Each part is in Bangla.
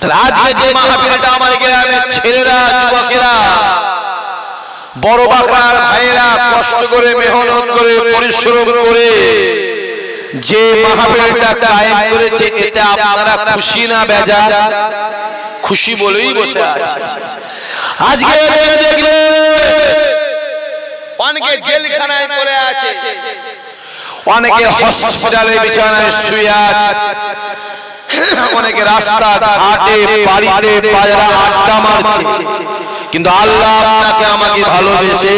তাহলে আজকে যে মাহফিলটা আমার গ্রামের ছেলেরা যুবকেরা বড় বাকরার ভাইয়েরা কষ্ট করে মেহনত করে পরিশ্রম করে যে মাহফিলটা কায়েম করেছে এতে আপনারা খুশি না বেজার? খুশি বলেই বসে আছে। আজকে দেখলে অনেকে জেলখানায় পড়ে আছে, অনেকে হসপিটালে বিছানায় শুয়ে আছে, অনেকে রাস্তা ঘাটে বাড়িতে বাজারে আড্ডা মারছে, কিন্তু আল্লাহ আপনাকে আমাকে ভালোবেসে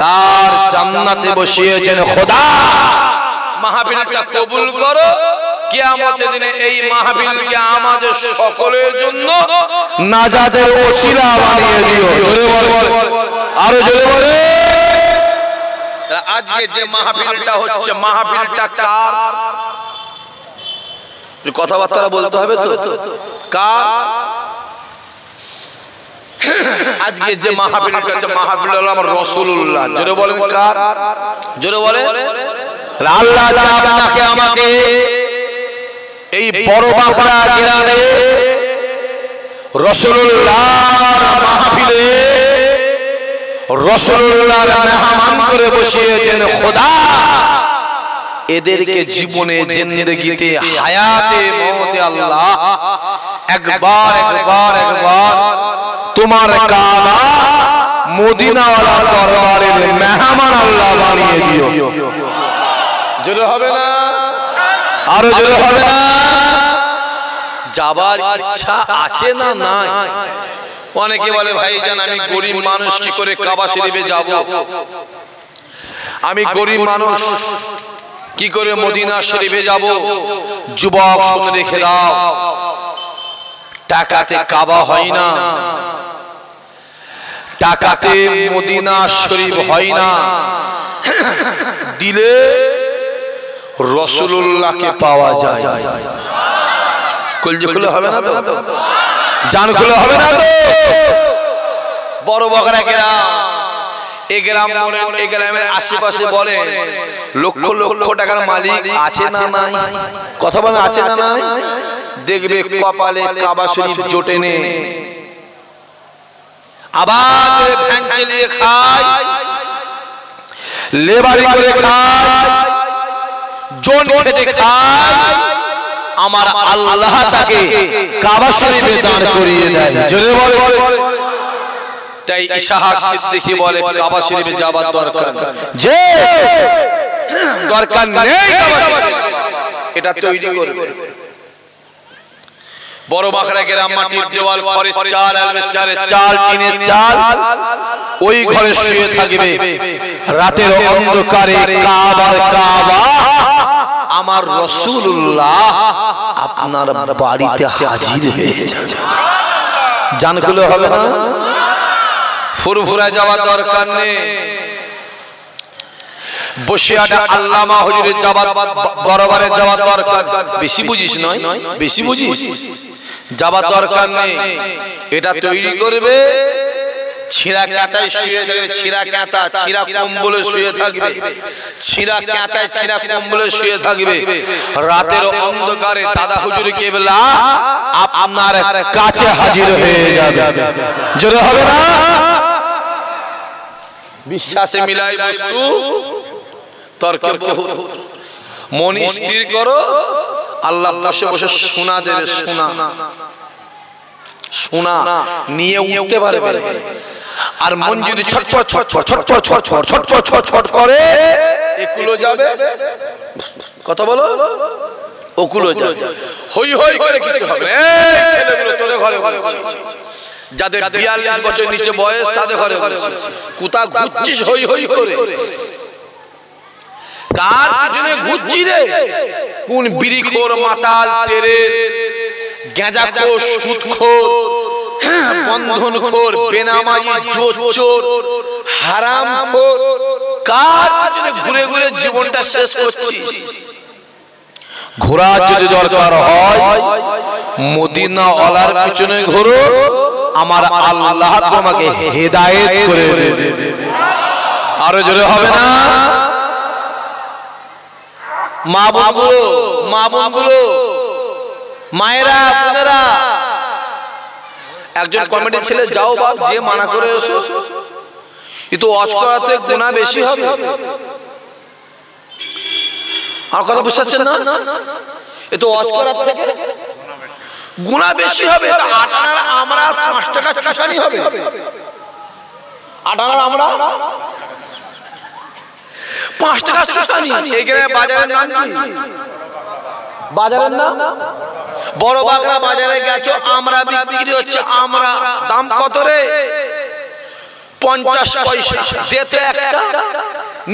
তার জান্নাতে বসিয়েছেন। খোদা মাহফিলটা কবুল করো, কিয়ামতের দিনে এই মাহফিলকে আমাদের সকলের জন্য নাজাতের ওসিলা বানিয়ে দিও। জোরে বল, আরো জোরে বলে। আজকে যে মাহফিলটা হচ্ছে, মাহফিলটা কার? কথাবার্তা বলতে হবে তো, কার? আজকে যে মাহফিলটা হচ্ছে, মাহফিল হলো আমার রাসূলুল্লাহ। জোরে বলেন কার? জোরে বলে। আল্লাহ আপনাকে আমাকে এই বড় বাকরা গ্রামে রাসূলুল্লাহর মাহফিলে রাসূলুল্লাহর মেহমান করে বসিয়েছেন। খোদা এদেরকে জীবনে জিন্দেগিতে হায়াতে মওতে আল্লাহ একবার তোমার কাবা মদিনাওয়ালা দরবারের মেহমান আল্লাহ বানিয়ে দিও। জোরে হবে না? আরো জোরে হবে না? যাবার ইচ্ছা আছে না নাই? অনেকে বলে ভাইজান আমি গরিব মানুষ, কি করে কাবা শরীফে যাব? আমি গরিব মানুষ, কি করে মদিনা শরীফে যাব? যুবক শুনে রেখে দাও, টাকাতে কাবা হয় না, টাকাতে মদিনা শরীফ হয় না, দিলে রাসূলুল্লাহকে পাওয়া যায়। কলজে খুলে হবে না তো? জান খুলে হবে না তো? বড় বকরা গ্রাম, এই গ্রামের আশেপাশে বলে লক্ষ লক্ষ টাকার মালিক আছে না নাই? কথা বলে আছে না নাই? দেখবে কপালে কাবা শরীফ জোটে নে, আবার ভ্যান চালিয়ে খায়, লেবারি করে খায়, জন খেটে খায়, আমার আল্লাহ তাকে কাবা শরীফে দান করিয়ে দেয়। জোরে বল। তাই ইসহাক সিদ্দিকী বলে কাবা শরীফে যাবার দরকার যে দরকার নেই, এটা তৈরি করবে। বড় বাকরা গ্রাম, মাটির দেওয়াল, খড়ের চাল, অ্যালবেস্টারের চাল, টিনের চাল, ওই ঘরে শুয়ে থাকবে। রাতের অন্ধকারে কাবার কাবা আমার রাসূলুল্লাহ আপনার বাড়িতে হাজির হয়ে যাবে। জানগুলো হবে না? ফুরফুরা যাওয়ার দরকার নেই, বসিয়াটা আল্লামা হুজুরের যাওয়ার দরবারে যাওয়ার দরকার। বেশি বুঝিস নয়, বেশি বুঝিস, যাওয়ার দরকার নেই। এটা তৈরি করবে, ছিঁড়া কাঁথায় শুয়ে থাকবে, ছিঁড়া কাঁথা ছিঁড়া কম্বলে শুয়ে থাকবে, ছিঁড়া কাঁথায় ছিঁড়া কম্বলে শুয়ে থাকবে। রাতের অন্ধকারে দাদা হুজুর কেবলা আপনার কাছে হাজির হয়ে যাবে। জোরে হবে না? বিশ্বাসে মিলাই বস্তু তর্কে বহু। মন স্থির করো, আল্লাহ বসে বসে শোনা দেবে। শোনা নিয়ে উঠতে পারবে। আর মন যদি ছটফট ছটফট ছটফট ছটফট ছটফট ছটফট করে, একুলো যাবে। কথা বলো, ওকুলো যাবে। হই হই করে কিছু হবে। এই ছেলেগুলো তোদের ঘরে বলছি, যাদের 42 বছর নিচে বয়স তাদের ঘরে বলছি, কোথা ঘুরছিস হই হই করে? কার পিছনে ঘুরছি রে? কোন বিড়িখোর, মাতাল, তেরের, গাঁজাখোর, সুদখোর, বন্ধনখোর, বেনামাজি, চোর, হারামখোর, কার পিছনে ঘুরে ঘুরে জীবনটা শেষ করছিস? ঘোরা যদি দরকার হয় মদিনা ওয়ালার পিছনে ঘোরো, আমার আল্লাহ তোমাকে হেদায়েত করে দেবে। আরো জোরে হবে না? মা বোনগুলো মায়েরা বোনেরা, একজন কমিটি ছেলে যাও বাপ যে মানা করে এসো, কিন্তু ওয়াজ করাতে গুনাহ বেশি হবে। আর কথা বুঝতে পারছেন না? এ তো ওয়াজ করার থেকে গুনাহ বেশি হবে। আটানার আমরা 5 টাকা চুষানি হবে। আটানার আমরা 5 টাকা চুষানি। এখানে বাজারের নাম কি? বাজারের নাম বড় বাগড়া বাজারে গেছো, আমরা বিক্রি হচ্ছে। আমরা দাম কত রে? 50 পয়সা। দিতে একটা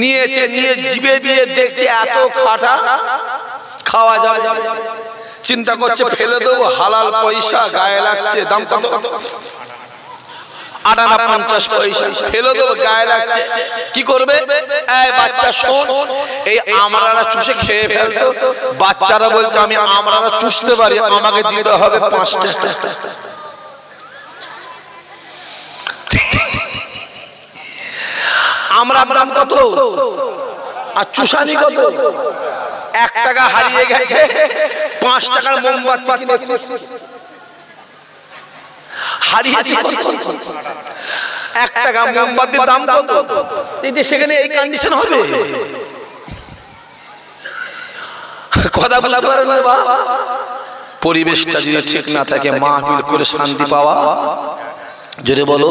নিয়েছে, নিয়ে জিবে দিয়ে দেখছে এত খাটা খাওয়া যায়, চিন্তা করছে ফেলে দেবো, হালাল পয়সা গায়ে লাগছে। দাম কত? আটানা 50 পয়সা। ফেলে দেবো, গায়ে লাগছে। কি করবে? এই বাচ্চা শোন, এই আমরারা চুষে খেয়ে ফেলতো। বাচ্চারা বলছে আমি আমরারা চুষতে পারি, আমাকে দিতে হবে 5 টাকা। আমরার দাম কত আর চুষানি কত? 1 টাকা হারিয়ে গেছে। 5 টাকার মোমবাতি হারিয়েছে। 1 টাকা মোমবাতির দাম কত? সেখানে এই কন্ডিশন হবে। কথা বলতে পারেন না। পরিবেশটা যদি ঠিক না থাকে, মাহফিল করে শান্তি পাওয়া, জোরে বলো,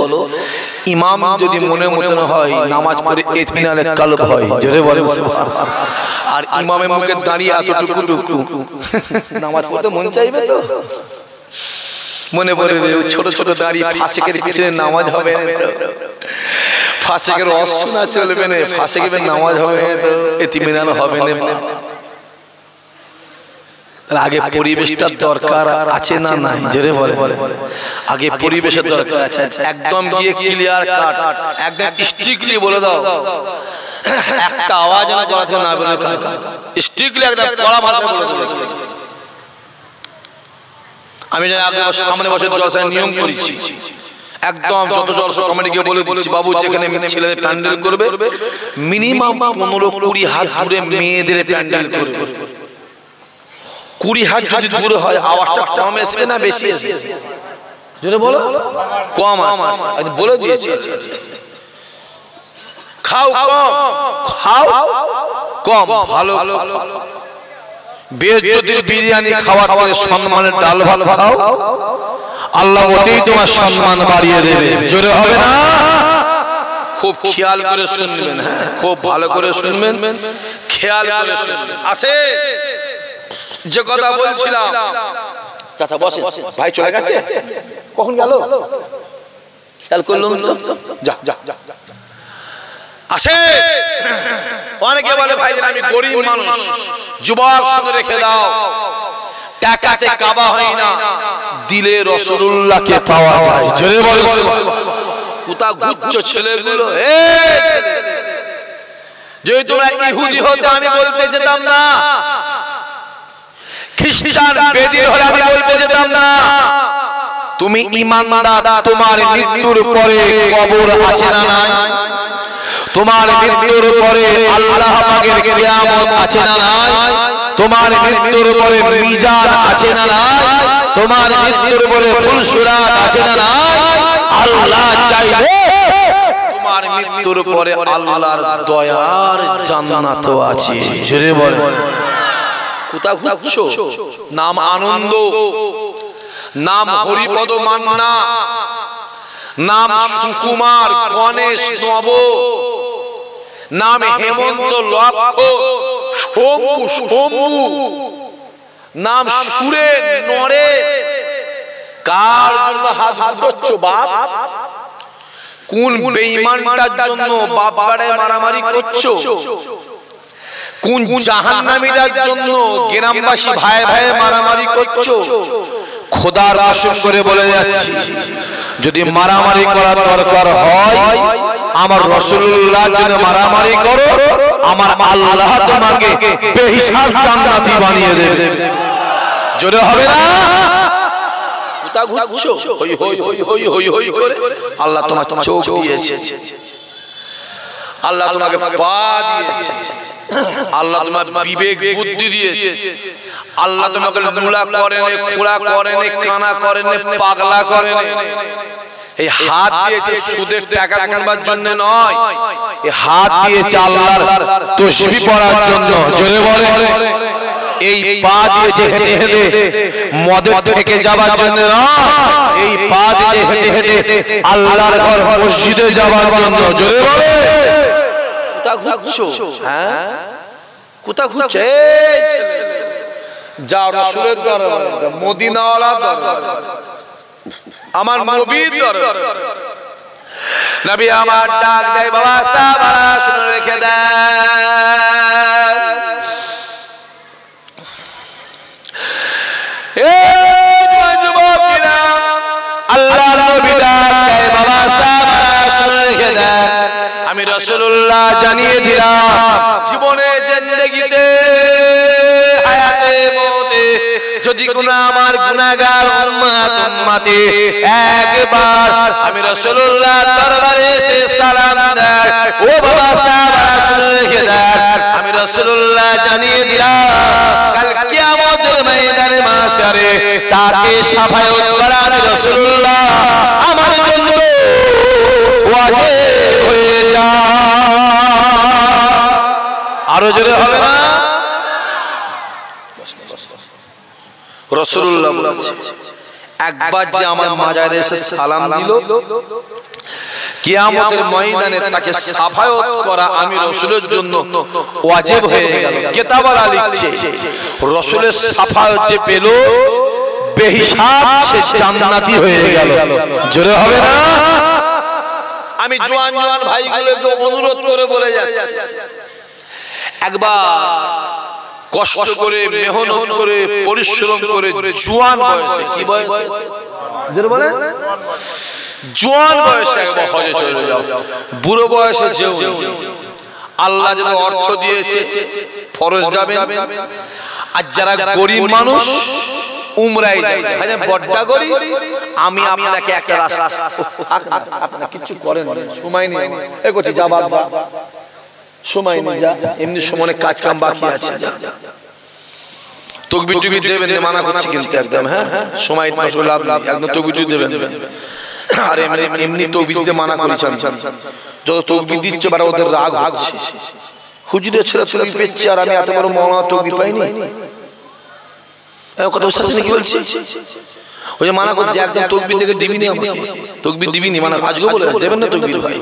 ইমাম যদি মনে মতন হয়, নামাজ পড়ে ইতমিনানে কলব হয়, জোরে বলো। আর ইমামের মুখে দাঁড়িয়ে এতটুকু নামাজ পড়তে মন চাইবে তো? মনে পড়বে ছোট ছোট দাঁড়ি, ফাসিকের পিছনে নামাজ হবে না তো, ফাসিকের অশোনা চলবে না, ফাসিকের নামাজ হবে না তো, ইতমিনান হবে না। আগে পরিবেশটার দরকার আছে না নাই? জোরে বলে। আগে পরিবেশের দরকার আছে। একদম গিয়ে ক্লিয়ার কাট, একদম স্ট্রিক্টলি বলে দাও, একটা আওয়াজ না করা থেকে না বলে, স্ট্রিক্টলি একদম কড়া ভাষায় বলে দেবে। আমি জানি আগে সামনে বছর জলসায় নিয়ম করেছি, একদম যত জলসা কমিটিকে বলে দিচ্ছি, বাবু যেখানে ছেলেদের প্যান্ডেল করবে মিনিমাম 15-20 হাত দূরে মেয়েদের প্যান্ডেল করবে। 20 হাত যদি দূরে হয় আওয়াজটা কম আসবে না বেশি আসবে? জোরে বলো। কম আসবে। আজ বলে দিয়েছি, খাও কম, খাও কম, ভালো। বেজ্জতির বিরিয়ানি খাওয়ার পরে সম্মানের ডাল ভাত খাও, আল্লাহ ওতেই তোমার সম্মান বাড়িয়ে দেবে। জোরে হবে না? খুব খেয়াল করে শুনবেন, হ্যাঁ খুব ভালো করে শুনবেন, খেয়াল করে শুনবেন। আসে যে কথা বলছিলাম, চাচা বসে, ভাই চলে গেছে, কখন গেল? খেয়াল করলাম তো, যা যা আসে। অনেকে বলে ভাই আমি গরিব মানুষ, যুবক সঙ্গে রেখে দাও, টাকাতে কাবা হয় না, দিলে রাসূলুল্লাহকে পাওয়া যায়। জোরে বলো। কোথা ঘুরছো ছেলেগুলো? যদি তোমরা ইহুদি হতে আমি বলতে যেতাম না, খ্রিস্টান বেদির হলে আমি বলতে যেতাম না, তুমি ঈমানদার, তোমার মৃত্যুর পরে কবর আছে না নাই? তোমার মৃত্যুর পরে আল্লাহ পাকের কিয়ামত আছে না নাই? তোমার মৃত্যুর পরে মিজান আছে না নাই? তোমার মৃত্যুর পরে ফুলসুরাত আছে না নাই? আল্লাহ চাইলে তোমার মৃত্যুর পরে আল্লাহর দয়ার জান্নাতও আছে। জোরে বলো। কোথা ঘুরছো? নাম আনন্দ, নাম হরিপদ মান্না, নাম সুকুমার গণেশ নব, নাম হেমন্ত লক্ষ, শম্ভু, নাম সুরে নরে। কার জন্য হাত ধরছো বাপ? কোন বেঈমানটার জন্য বাপ বাড়ায় মারামারি করছো? কোন জাহান্নামীটার জন্য গ্রামবাসী ভাই ভাই মারামারি করছো? খোদার কসম করে বলে যাচ্ছি, যদি মারামারি করার দরকার হয় আমার রাসূলুল্লাহর জন্য মারামারি করো, আমার আল্লাহ তোমাকে বেহিসাব জান্নাতি বানিয়ে দেবে। জোরে হবে না? কোথা ঘুরছো? হই হই হই হই হই হই করে আল্লাহ তোমার চোখ দিয়েছে। আল্লাহ তোমাকে পা দিয়েছে, আল্লাহ তোমার বিবেক বুদ্ধি দিয়েছে, আল্লাহ তোমাকে লুলা করেন, খোড়া করেন, কানা করেন, পাগলা করেন। এই হাত দিয়েছে সুদের টাকা গুনবার জন্য নয়, এই হাত দিয়েছে আল্লাহর তাসবিহ পড়ার জন্য। জোরে বলে। এই পা দিয়েছে হেঁটে হেঁটে মদের থেকে যাবার জন্য নয়, এই পা দিয়েছে হেঁটে হেঁটে আল্লাহর ঘর মসজিদে যাবার জন্য। জোরে বলে। কোথা ঘুরছো? হ্যাঁ, কোথা ঘুরছো? যাও রাসূলের দরবারে, মদিনাওয়ালার দরবারে, আমার নবীর দরবারে। নবী আমার ডাক দেয়, বাবা সাহাবারা শুনে রেখে দেন, এ যুবকেরা, আল্লাহর নবী ডাক দেয়, বাবা সাহাবারা শুনে রেখে দেন, আমি রাসূলুল্লাহ জানিয়ে দিলাম, জীবনে জিন্দেগিতে হায়াতে মওতে যদি কোন আমার গুনাহগার উম্মতে একবার আমি রাসূলুল্লাহর দরবারে এসে সালাম দেয়, ও বাবা সাহাবারা শুনে রেখে দেন, আমি রাসূলুল্লাহ জানিয়ে দিলাম, কাল কিয়ামতের ময়দানে মাশারে তাকে শাফায়াত করা আমি রাসূলুল্লাহ আমার জন্য ওয়াজিব হয়ে যায়। আরো জোরে হবে না? রাসূলুল্লাহ বলেছে, একবার যে আমার মাজারে এসে সালাম দিল, কিয়ামতের ময়দানে তাকে শাফায়াত করা আমি রাসূলের জন্য ওয়াজিব হয়ে গেল। কিতাবওয়ালা লিখছে, রাসূলের শাফায়াত যে পেল বেহিসাব সে জান্নাতি হয়ে গেল। জোরে হবে না? আমি জওয়ান জওয়ান ভাইগুলোকে অনুরোধ করে বলে যাচ্ছি, একবার কষ্ট করে মেহনত করে পরিশ্রম করে জওয়ান বয়সে, কি বয়সে জোরে বলে, জওয়ান বয়সে একবার হজে চলে যাও। বুড়ো বয়সে যেও, আল্লাহ যদি অর্থ দিয়েছে ফরজ যাবেন। আর যারা গরিব মানুষ উমরায় যায়, ভাইজান বড়টা গরিব, আমি আপনাকে একটা রাস্তা, আপনারা কিছু করেন সময় নেই, এই করছি যাবার যা সময় নেই, যা এমনি সময় কাজ কাম বাকি আছে, তাকবীর টুবি দেবেন না, মানা করছি কিন্তু একদম, হ্যাঁ সময় নষ্ট লাভ নেই, একদম তাকবীর টুবি দেবেন। আর এমনি তাকবীর দিতে মানা করেছেন, যত তাকবীর দিচ্ছে বারে ওদের রাগ হচ্ছে, হুজুরের ছেলে তাকবীর পেচ্ছে আর আমি এত বড় মাওলানা তাকবীর পাইনি, এই কথা বুঝতে পারছেন কি বলছি? ওই যে মানা করছে একদম তাকবীর থেকে দিবি না, আমাকে তাকবীর দিবি না, মানা আজকে বলে দেবেন না তাকবীর ভাই।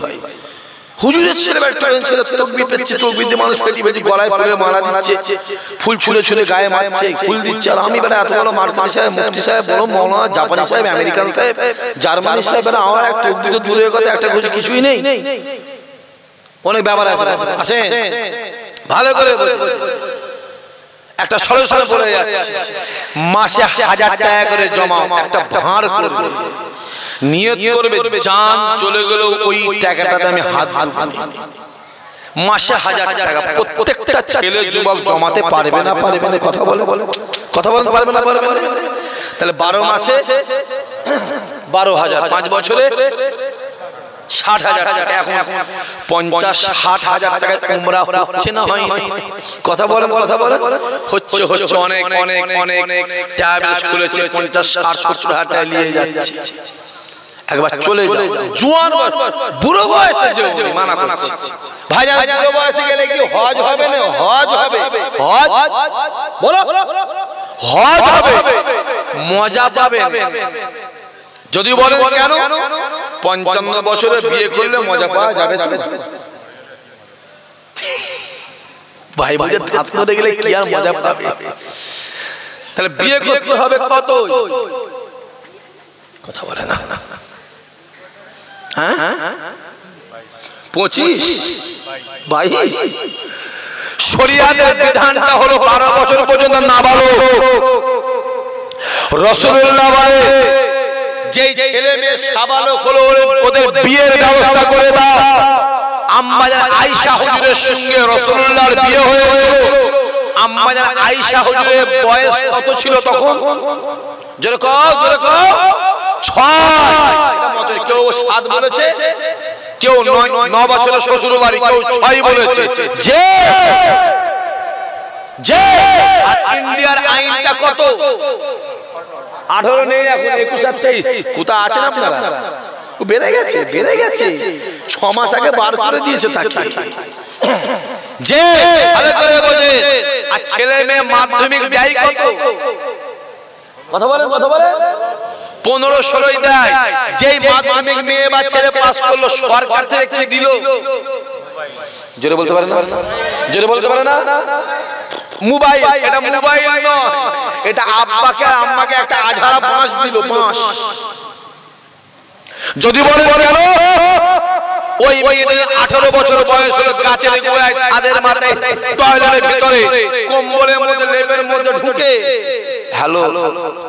হুজুরের ছেলে ছেলে তাকবীর পেচ্ছে, তাকবীর দিয়ে মানুষ পেটি পেটি গলায় ফুলে মালা দিচ্ছে, ফুল ছুঁড়ে ছুঁড়ে গায়ে মারছে, ফুল দিচ্ছে, আর আমি বেটা এত বড় মার্কেট সাহেব, মুফতি সাহেব, বড় মাওলানা, জাপানি সাহেব, আমেরিকান সাহেব, জার্মানি সাহেব, আমার এক তাকবীর তো দূরের কথা, একটা কিছুই নেই, অনেক ব্যাপার আছে। আসেন ভালো করে একটা সরাসরি বলে যাচ্ছে, মাসে 1000 টাকা করে জমাও, একটা ভাঁড় করবে, নিয়ত করবে জান চলে গেল ওই টাকাটাতে আমি হাত ধরব, মাসে 1000 টাকা প্রত্যেকটা ছেলে যুবক জমাতে পারবে না, পারবে না, কথা বলে কথা বলতে পারবে না, পারবে না, তাহলে 12 মাসে 12,000, 5 বছরে 60,000 টাকা, এখন 50-60,000 টাকা উমরা হচ্ছে না, হয় কথা বলে হচ্ছে অনেক অনেক অনেক ট্রাভেলস খুলেছে, 50-60-70,000 টাকা নিয়ে যাচ্ছে। একবার চলে যাও, জওয়ান বুড়ো বয়সে যেও, মানা করছি ভাইজান, বুড়ো বয়সে গেলে কি হজ হবে না? হজ হবে, হজ বলো, হজ হবে, মজা পাবে। যদি বলেন কেন, 55 বছরে বিয়ে করলে মজা পাওয়া যাবে তো? ভাই ভাই হাত ধরে গেলে কি আর মজা পাবে? তাহলে বিয়ে করতে হবে কত? কথা বলে না, হ্যাঁ 25, 22। শরীয়তের বিধানটা হলো 12 বছর পর্যন্ত নাবালক। রাসূলুল্লাহ বলে, যে ছেলে মেয়ে সাবালক হলো ওদের বিয়ের ব্যবস্থা করে দাও। আম্মা জান আয়েশা হুজুরের সঙ্গে রাসূলুল্লাহর বিয়ে হয়েছিল। আম্মা জান আয়েশা হুজুরের বয়স কত ছিল তখন? জোরে কও 6। এটা মতে কেউ 7 বলেছে, কেউ 9 বছরের শ্বশুর বাড়ি, কেউ 6 বলেছে। যে আর ইন্ডিয়ার আইনটা কত? 18 নেই এখন, 21 আর 23 কোথা আছেন আপনারা? বেড়ে গেছে 6 মাস আগে বার করে দিয়েছে তাকে। যে ভালো করে বোঝে। আর ছেলে মেয়ে মাধ্যমিক দেয় কত? কথা বলে 15-16 দেয়। যেই মাধ্যমিক মেয়ে বা ছেলে পাস করলো, সরকার থেকে কি দিল? জোরে বলতে পারে না? মোবাইল। এটা মোবাইল নয়, এটা আব্বাকে আর আম্মাকে একটা আঝাড়া বাঁশ দিল, বাঁশ। যদি বলে কেন? ওই মেয়েদের 18 বছর বয়স হলো, গাছের গোড়ায়, ছাদের মাথায়, টয়লেটের ভিতরে, কম্বলের মধ্যে, লেপের মধ্যে ঢুকে, হ্যালো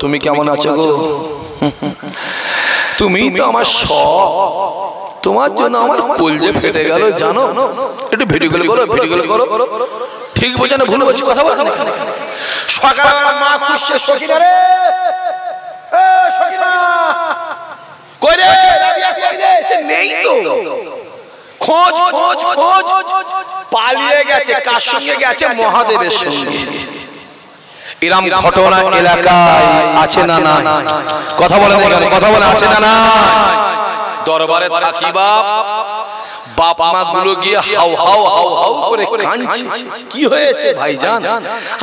তুমি কেমন আছো গো? তুমি তো আমার সব, তোমার জন্য আমার কলজে ফেটে গেল জানো। একটু ভিডিও করো। ঠিক বলছে না ভুল বলছি? কথা বল। সকালবেলা মা খুশি, সখিনা রে, সখিনা কই রে, রাবিয়া কই রে? সে নেই তো। খোঁজ পালিয়ে গেছে। কার সঙ্গে গেছে? মহাদেবের সঙ্গে। এরকম ঘটনা এলাকায় আছে না না? কথা বলে আছে না না? দরবারে থাকি বাপ মা গুলো গিয়ে হাউ করে কাঁদছে। কি হয়েছে ভাইজান?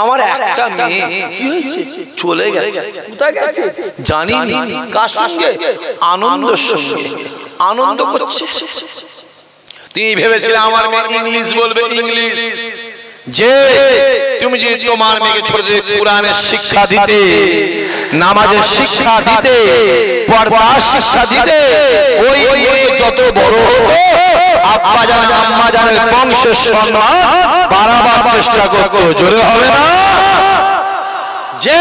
আমার একটা মেয়ে কি হয়েছে? চলে গেছে। কোথায় গেছে জানি না। কার সঙ্গে? আনন্দের সঙ্গে। আনন্দ করছে। তিনি ভেবেছিলেন আমার মেয়ে ইংলিশ বলবে, ইংলিশ। যে তুমি যদি তোমার মেয়েকে ছোট থেকে কোরআনের শিক্ষা দিতে, নামাজের শিক্ষা দিতে, পর্দার শিক্ষা দিতে, ওই যত বড় হতো আব্বা জান আম্মা জানের বংশের সম্মান বাড়াবার চেষ্টা করতো। জোরে হবে না? যে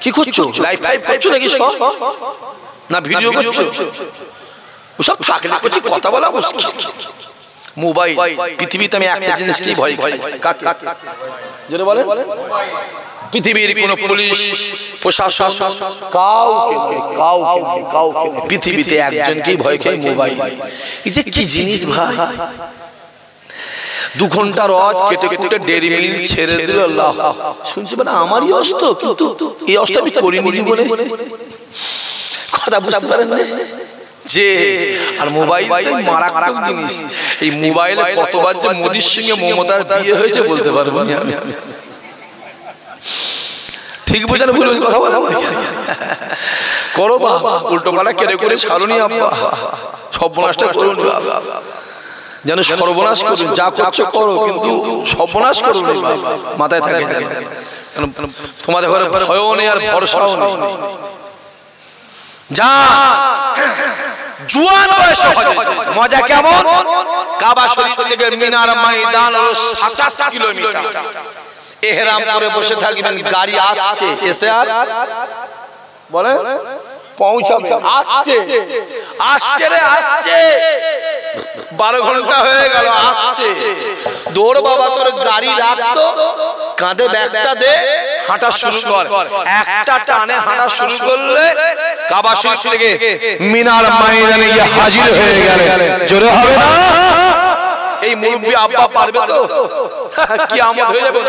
কি করছো? লাইভ করছো নাকি? না ভিডিও করছো? ওসব থাকলে করছি, কথা বলা মুশকিল। মোবাইল। পৃথিবীতে আমি একটা জিনিসকেই ভয় পাই। জোরে বলে। পৃথিবীর কোন পুলিশ প্রশাসন কাউকে পৃথিবীতে একজনকেই ভয় খাই, মোবাইল। এই যে কি জিনিস ভাই! 2 ঘন্টা রজ কেটে 1.5 মিনিট ছেড়ে দিল। আল্লাহ শুনছি মানে আমারই অস্ত, কিন্তু এই অস্ত আমি করিনি জীবনে। কথা বুঝতে পারেন না? যে আর মোবাইল মারাত্মক জিনিস। এই মোবাইলে কতবার যে মোদির সঙ্গে মমতার বিয়ে হয়েছে বলতে পারবো না আমি। ঠিক বোঝেন ভুল কথা বলা করো বাবা, উল্টো পাল্টা কেড়ে করে ছাড়ুনি আব্বা। সর্বনাশটা করুন যেন, সর্বনাশ করুন। যা করছো করো, কিন্তু সর্বনাশ করুন মাথায় থাকে। তোমাদের ঘরে ভয়ও নেই আর ভরসাও নেই। যা জুয়ান বয়সে মজা কেমন? কাবা শরীফ থেকে মিনার ময়দান 27 কিলোমিটার। এহরাম করে বসে থাকবেন, গাড়ি আসছে, এসে আর বলে পৌঁছাবে। আসছে 12 ঘন্টা হয়ে গেল, আসছে। দৌড় বাবা, তোর গাড়ি রাখতো, কাঁধে ব্যাগটা দে, হাঁটা শুরু কর। একটা টানে হাঁটা শুরু করলে কাবা শরীফ থেকে মিনার ময়দানে গিয়ে হাজির হয়ে গেলে জোরে হবে না? এই মুরব্বি আব্বা পারবে তো? কিয়ামত হয়ে যাবে।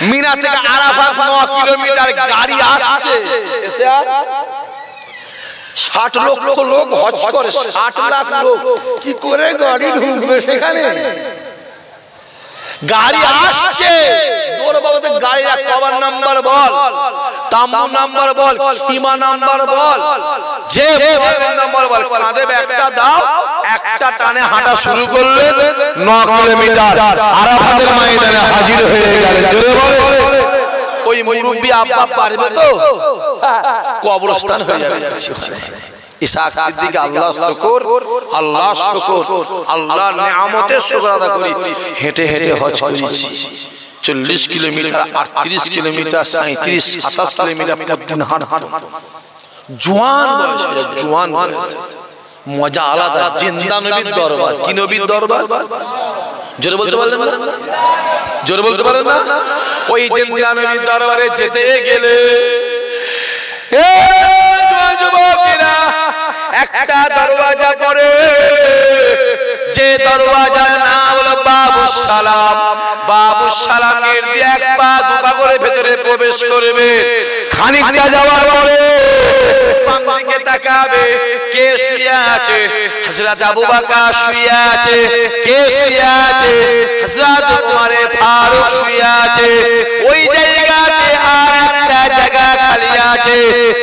মিনা থেকে আরাফাত 9 কিলোমিটার, গাড়ি আসছে, এসে আর 60 লক্ষ লোক হজ করে, 60 লাখ লোক। কি করে গাড়ি ঢুকবে সেখানে? গাড়ি আসছে, দৌড় বাবাতে গাড়ি রাখ, কভার নাম্বার বল, তাম্বু নাম্বার বল, কিমা নাম্বার বল, যে নাম্বার বল, কাঁধে ব্যাগটা দাও, একটা টানে হাঁটা শুরু করলে 9 কিলোমিটার আরাফাতের ময়দানে হাজির হয়ে গেল। জোরে বলে। ওই মুরব্বি আব্বা পারবে তো? কবরস্থান হয়ে যাবে। ইসাক সিদ্দিক আল্লাহ শুকর, আল্লাহ শুকর, আল্লাহর নিয়ামতের শুকর আদা করি। হেঁটে হেঁটে হজ করেছি 40 কিলোমিটার, 38 কিলোমিটার, 37, 27 কিলোমিটার প্রতিদিন হাঁটতাম। জওয়ান বয়স, মজা আলাদা। জিন্দা নবীর দরবার। কি নবীর দরবার? জোরে বলতে পারলেন না? জোরে বলতে পারলেন না? ওই জিন্দা নবীর দরবারে যেতে গেলে যুবকেরা একটা দরওয়াজা পড়ে, যে দরওয়াজার নাম হলো বাবুস সালাম। বাবুস সালামের দিয়ে এক পা দু পা করে ভেতরে প্রবেশ করবে। খানিকটা যাওয়ার পরে বাম দিকে তাকাবে, কে শুয়ে আছে? হযরত আবু বকর শুয়ে আছে। কে শুয়ে আছে? হযরত ওমর ফারুক শুয়ে আছে। ওই জায়গাতে আর একটা জায়গা খালি আছে,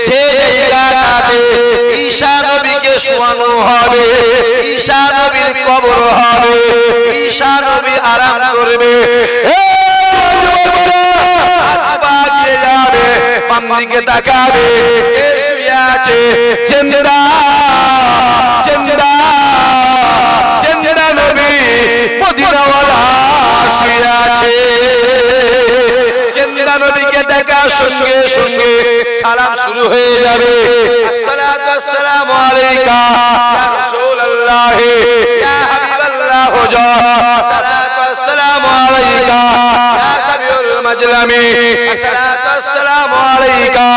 যে জায়গাটাতে ঈসা নবীকে শোয়ানো হবে, ঈসা নবীর কবর হবে, ঈসা নবী আরাম করবে। বাম দিকে তাকাবে, কে শুয়ে আছে? জিন্দা জিন্দা জিন্দা নবী মদিনাওয়ালা শুয়ে আছে। জিন্দা নবীকে দেখার সঙ্গে সঙ্গে সালাম শুরু হয়ে যাবে। আসসালাতু আসসালামু আলাইকা ইয়া রাসূলুল্লাহ ইয়া হাবিবাল্লাহ হুজা। আসসালাতু আসসালামু আলাইকা ইয়া সাবিউল মাজলামি। আসসালাতু আসসালামু আলাইকা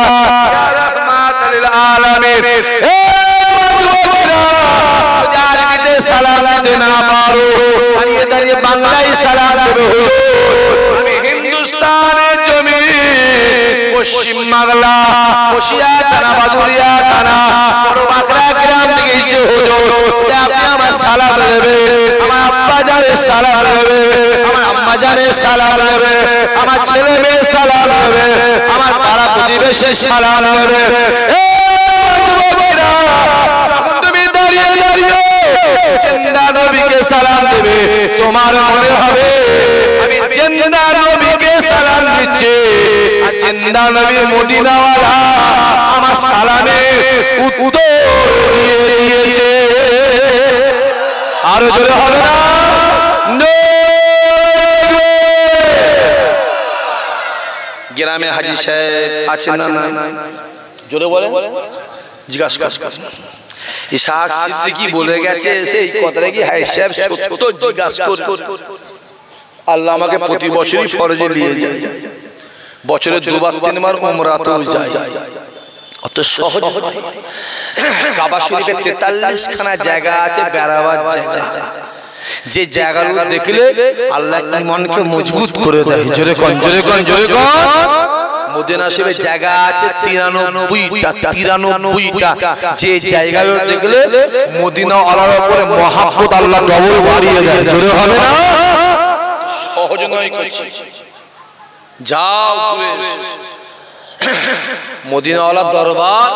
ইয়া রাহমাতাল লিল আলামিন। এ যুবকেরা, যার বিদে সালাম দিতে না পারো, দাঁড়িয়ে দাঁড়িয়ে বাংলায় সালাম দেবে। আমি হিন্দুস্তানের জমি, পশ্চিম বাংলা, বসিয়া থানা, বাদুরিয়া থানা, বড় বাঁকড়া গ্রাম থেকে যে হুজুর, আপনি আমার সালাম দেবে, আমার আব্বা জানের সালাম দেবে, আমার আম্মা জানের সালাম দেবে, আমার ছেলে মেয়ের সালাম দেবে, আমার পাড়া প্রতিবেশীর সালাম দেবে। যখন তুমি দাঁড়িয়ে দাঁড়িয়ে জিন্দা নবীকে সালাম দেবে, তোমার মনে হবে আমি জিন্দা নবীকে সালাম দিচ্ছি, আর জিন্দা নবী মদিনাওয়ালা আমার সালামে উত্তর দিয়ে দিয়েছে। আরো জোরে হবে না? গ্রামে হাজী সাহেব আছেন না? জোরে বলে, জিজ্ঞাসা কর। ইসহাক সিদ্দিকী বলে গেছে, সেই কথাটা কি হাজী সাহেব সত্য? জিজ্ঞাসা কর। আল্লাহ আমাকে প্রতি বছরই ফরজে নিয়ে যায়, বছরে দুবার তিনবার উমরাতেও যায়। অত সহজ কাবা শরীফে 43 খানা জায়গা আছে, বেড়াবার জায়গা, যে জায়গাগুলো দেখলে আল্লাহ ইমানকে মজবুত করে দেয়। জোরে কোন, জোরে কোন, জোরে কোন। মদিনা শরীফে জায়গা আছে 93টা, যে জায়গাগুলো দেখলে মদিনা আল্লাহর উপরে মহব্বত আল্লাহ ডবল বাড়িয়ে দেয়। জোরে হবে না? সহজ নয় কিছু। যাও ঘুরে এসো। মদিনাওয়ালা দরবার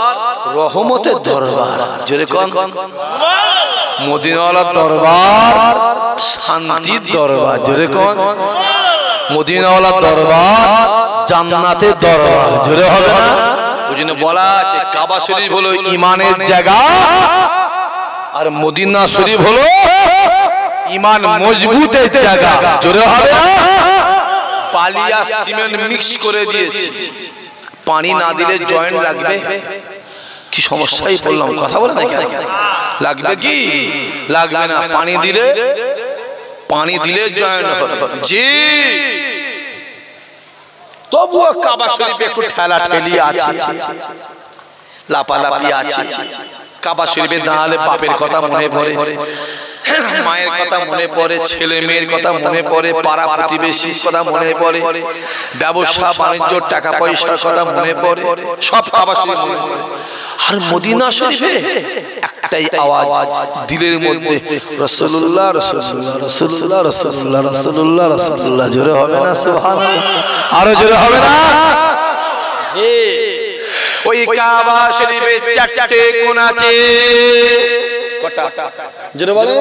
রহমতের দরবার। জোরে কোন। মদিনাওয়ালা দরবার শান্তির দরবার। জোরে কোন। মদিনাওয়ালা দরবার জান্নাতের দরবার। জোরে হবে না? ওই জন্য বলা আছে কাবা শরীফ হলো ইমানের জায়গা, আর মদিনা শরীফ হলো ইমান মজবুতের জায়গা। জোরে হবে না? বালি আর সিমেন্ট মিক্স করে দিয়েছে, পানি না দিলে জয়েন্ট লাগবে। কি সমস্যাই বললাম, কথা বলে না কেন? লাগবে কি লাগবে না? পানি দিলে জয়েন্ট হবে। জি, তবুও কাবা শরীফে একটু ঠেলা ঠেলি আছে, লাপালাপি আছে। কাবা শরীফে দাঁড়ালে বাপের কথা মনে পড়ে, মায়ের কথা মনে পড়ে, ছেলে মেয়ের কথা মনে পড়ে, পাড়া প্রতিবেশীর কথা মনে পড়ে, ব্যবসা বাণিজ্য টাকা পয়সার কথা মনে পড়ে, সব কাবা শরীফ মনে পড়ে। আর মদিনা শরীফে একটাই আওয়াজ দিলের মধ্যে, রাসূলুল্লাহ রাসূলুল্লাহ রাসূলুল্লাহ রাসূলুল্লাহ রাসূলুল্লাহ রাসূলুল্লাহ। জোরে হবে না? সুবহানাল্লাহ। আরো জোরে হবে না? ওই কাবা শরীফে চারটে কোণ আছে। কটা? জোরে বলো।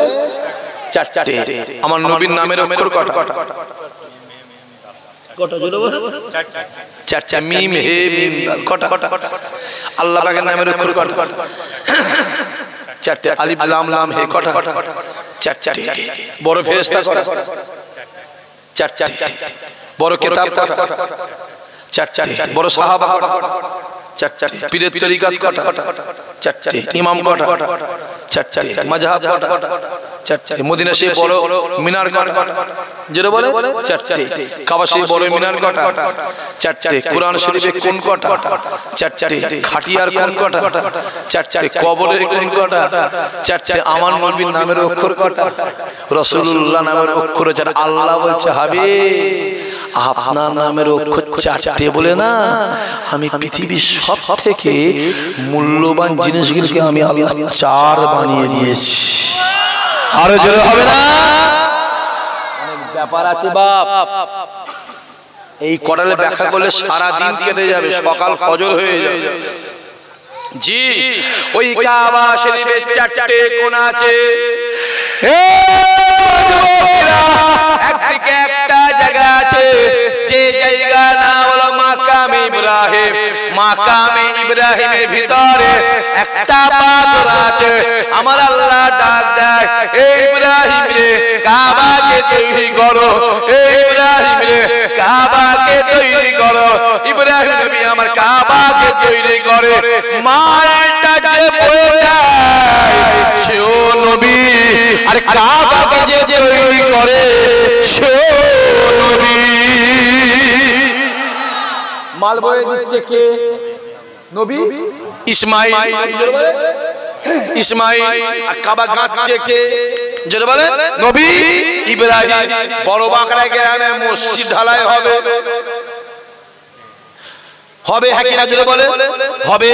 চারটে। আমার নবীর নামের অক্ষর কটা? কটা? জোরে বলো। চারটা। মিম হে মিম দাল। কটা? আল্লাহ পাকের নামের অক্ষর কটা? চারটে। আলিফ লাম লাম হে। কটা? চারটে। বড় ফেরেশতা কটা? চারটে। বড় কিতাব কটা? চারটে। বড় সাহাবা কটা? চারটে। পীরের তরিকাত কটা? চারটে। ইমাম কটা? চারটে। মাযহাব কটা? চারটে। মদিনা সেই বড় মিনার কটা? যেটা বলে চারটে। কাবা সেই বড় মিনার কটা? চারটে। কুরআন শরীফে কোন কটা? চারটে। খাটিয়ার কোন কটা? চারটে। কবরের কোন কটা? চারটে। আমার নবীর নামের অক্ষর কটা? রাসূলুল্লাহ নামের অক্ষর চারটে। আল্লাহ বলছে হাবিব আপনার নামের অক্ষর চারটে বলে না, আমি পৃথিবীর সব থেকে মূল্যবান জিনিসগুলোকে আমি আল্লাহ চার বানিয়ে দিয়েছি। আরো জোরে হবে না? অনেক ব্যাপার আছে বাপ, এই কটালে ব্যাখ্যা করলে সারা দিন কেটে যাবে, সকাল ফজর হয়ে যাবে। জি, ওই কাবা শরীফের চারটে কোণা আছে। একদিকে একটা জায়গা আছে, যে জায়গা নাম হলো মাকামে ইব্রাহিম। মাকামে ইব্রাহিমের ভিতরে একটা পাথর আছে। আমার আল্লাহ ডাক দেয়, হে ইব্রাহিম রে কাবাকে তৈরি করো, হে ইব্রাহিম রে কাবাকে তৈরি করো। ইব্রাহিম নবী আমার কাবাকে তৈরি করে, মাটা যে বয়ে যায় সেও নবী, আর কাবাকে যে তৈরি করে সেও নবী। মাল বয়ে দিচ্ছে কে? নবী ইসমাইল। ইসমাইল। আর কাবা গাঁথছে কে? যেটা বলে নবী ইব্রাহিম। বড় বাঁকড়া গ্রামে মসজিদ ঢালাই হবে, হবে হ্যাঁ কিনা জোরে বলে? হবে।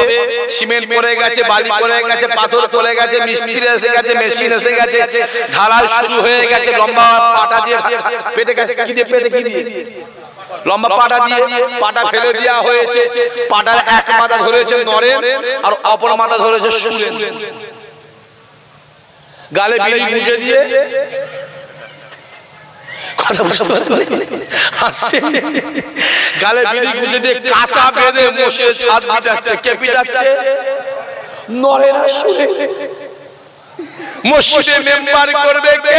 সিমেন্ট পড়ে গেছে, বালি পড়ে গেছে, পাথর পড়ে গেছে, মিস্ত্রি এসে গেছে, মেশিন এসে গেছে, ঢালাই শুরু হয়ে গেছে। লম্বা পাটা দিয়ে পেটে গেছে, কি দিয়ে পেটে, কি দিয়ে? লম্বা পাটা দিয়ে পাটা ফেলে দেওয়া হয়েছে। পাটার এক মাথা ধরেছে নরেন, আর অপর মাথা ধরেছে সুরেন। গালে বিড়ি গুঁজে দিয়ে, কথা বুঝতে পারছেন? গালে বিড়ি গুঁজে দিয়ে কাঁচা বেঁধে বসে ছাদ পিটাচ্ছে। কে পিটাচ্ছে? নরেন আর সুরেন। মসজিদে মেম্বার করবে কে?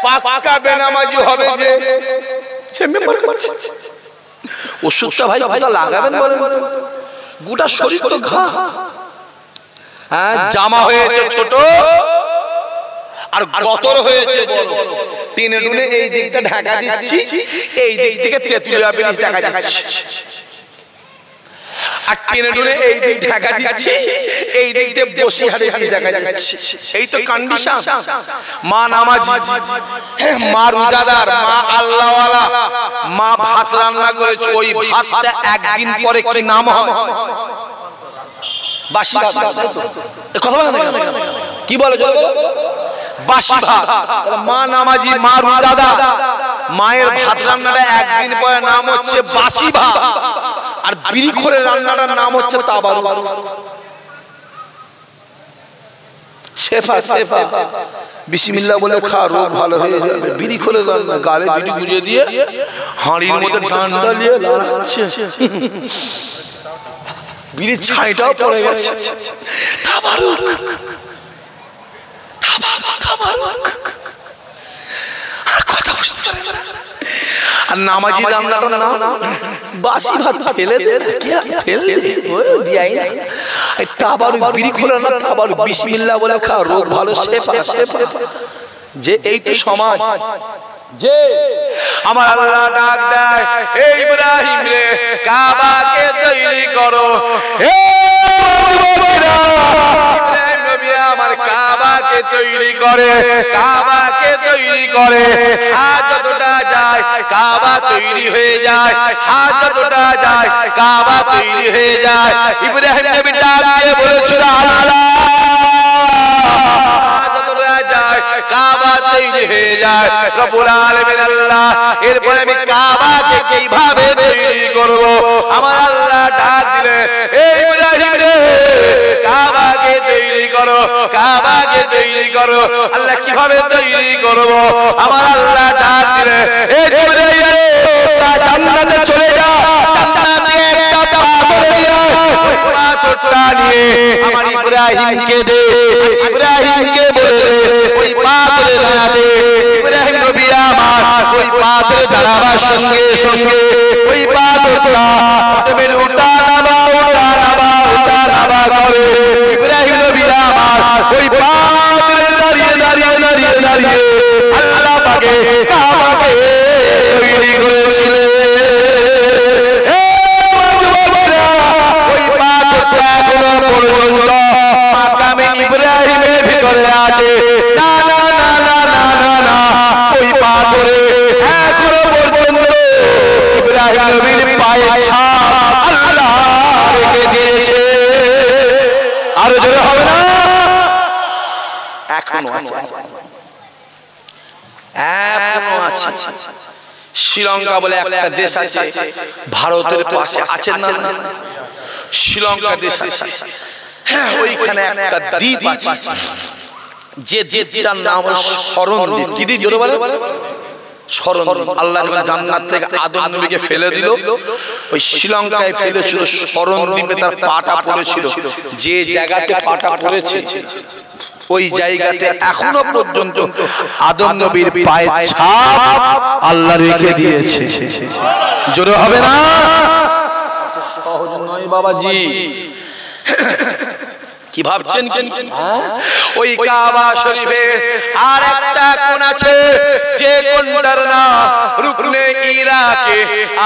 পাক্কা বেনামাজি হবে যে, সে মেম্বার করছে। ওষুধটা ভাই কোথা লাগাবেন বলেন? গোটা শরীর তো ঘা। হ্যাঁ, জামা হয়েছে ছোট আর গতর হয়েছে বড়। টেনে টুনে এই দিকটা ঢাকা দিচ্ছি, এই দিক থেকে তেঁতুলিয়া ব্রিজ দেখা যাচ্ছে। আর টেনে টুনে এই দিক ঢাকা দিচ্ছি, এই দিক থেকে বসিরহাটে ব্রিজ দেখা যাচ্ছে। এই তো কন্ডিশন। মা নামাজি, মা রোজাদার, মা আল্লাহওয়ালা, মা ভাত রান্না করেছে। ওই ভাতটা একদিন পরে কি নাম হবে? বাসি ভাত। কথা বলেন কি বলে? বাসি ভাত। মা নামাজি, মা রোজাদার, মায়ের ভাত রান্নাটা একদিন পরে নাম হচ্ছে বাসি ভাত। আর বিড়িখোরের রান্নাটার নাম হচ্ছে তাবারুক। শেফা শেফা বিসমিল্লাহ বলে খা, রোগ ভালো হয়ে যাবে। বিড়িখোরের রান্না, গালে বিড়ি গুঁজে দিয়ে হাঁড়ির মধ্যে ডান্ডা নিয়ে লাড়াচ্ছে, বিড়ির ছাইটাও পড়ে গেছে। তাবারুক, তাবারুক। আর কথা বুঝতে পারছেন না? আর নামাজি রান্নাটার নাম বাসি ভাত। ফেলে দে, ফেলে দে, দিয়াই না। তাবারুক, বিড়িখোরের রান্না তাবারুক। বিসমিল্লাহ বলে খা, রোগ ভালো। শেফা শেফা। যে এই তো সমাজ। যে আমার আল্লাহ ডাক দেয়, হে ইব্রাহিম রে কাবাকে তৈরি করো। হে ইব্রাহিম নবী আমার কাবাকে তৈরি করে, কাবাকে তৈরি করে। হাত যতটা যায় কাবা তৈরি হয়ে যায়, হাত যতটা যায় কাবা তৈরি হয়ে যায়। ইব্রাহিম নবী ডাক দিয়ে বলেছিল আল্লাহ কাবা তৈরি হয়ে যায়। রব্বুল আলামিন আল্লাহ, এরপরে আমি কাবাকে কিভাবে তৈরি করব? আমার আল্লাহ ডাক দিলে, এই ইব্রাহিম রে কাবাকে তৈরি করো, কাবাকে তৈরি করো। আল্লাহ কিভাবে তৈরি করব? আমার আল্লাহ ডাক দিলে, এই ইব্রাহিম রে জান্নাতে চলে যা, জান্নাতে একটা পাথর দিয়ে ওই পাথরটা নিয়ে আমার ইব্রাহিমকে দে। ইব্রাহিমকে বলে ওই পাথরে দাঁড়াবে। ইব্রাহিম নবী আমার ওই পাথরে দাঁড়াবার সঙ্গে সঙ্গে ওই পাথরটা তুমি উঠা নামা, উঠা দাঁড়িয়ে আল্লাহ পাকে কাবাকে তৈরি করেছিলেন। ওই পাথরটা এখনো পর্যন্ত মাকামে ইব্রাহিমের ভিতরে আছে। না না না না না না না, ওই পাথরে এখনো পর্যন্ত ইব্রাহিম নবীর পায়ের ছাপ আল্লাহ রেখে দিয়েছে। আরো জোরে হবে না? এখনো আছে, এখনো আছে। শ্রীলঙ্কা বলে একটা দেশ আছে ভারতের পাশে, আছে না? শ্রীলঙ্কা দেশ আছে, ওইখানে একটা দ্বীপ আছে, যে দ্বীপটার নাম হলো শরণ দ্বীপ। কি দ্বীপ জোরে বলে? শরণ। আল্লাহ যখন জান্নাত থেকে আদম নবীকে ফেলে দিল, ওই শ্রীলঙ্কায় ফেলেছিল শরণ দ্বীপে তার পাটা পড়েছিল। যে জায়গাতে পাটা পড়েছে ওই জায়গাতে এখনো পর্যন্ত আদম নবীর পায়ের ছাপ আল্লাহ রেখে দিয়েছে। জোরে হবে না? সহজ নয় বাবাজি। কি ভাবছেন? ওই কাবা শরীফে আর একটা কোণ আছে, যে কোণটার নাম রুকনে ইরাকে।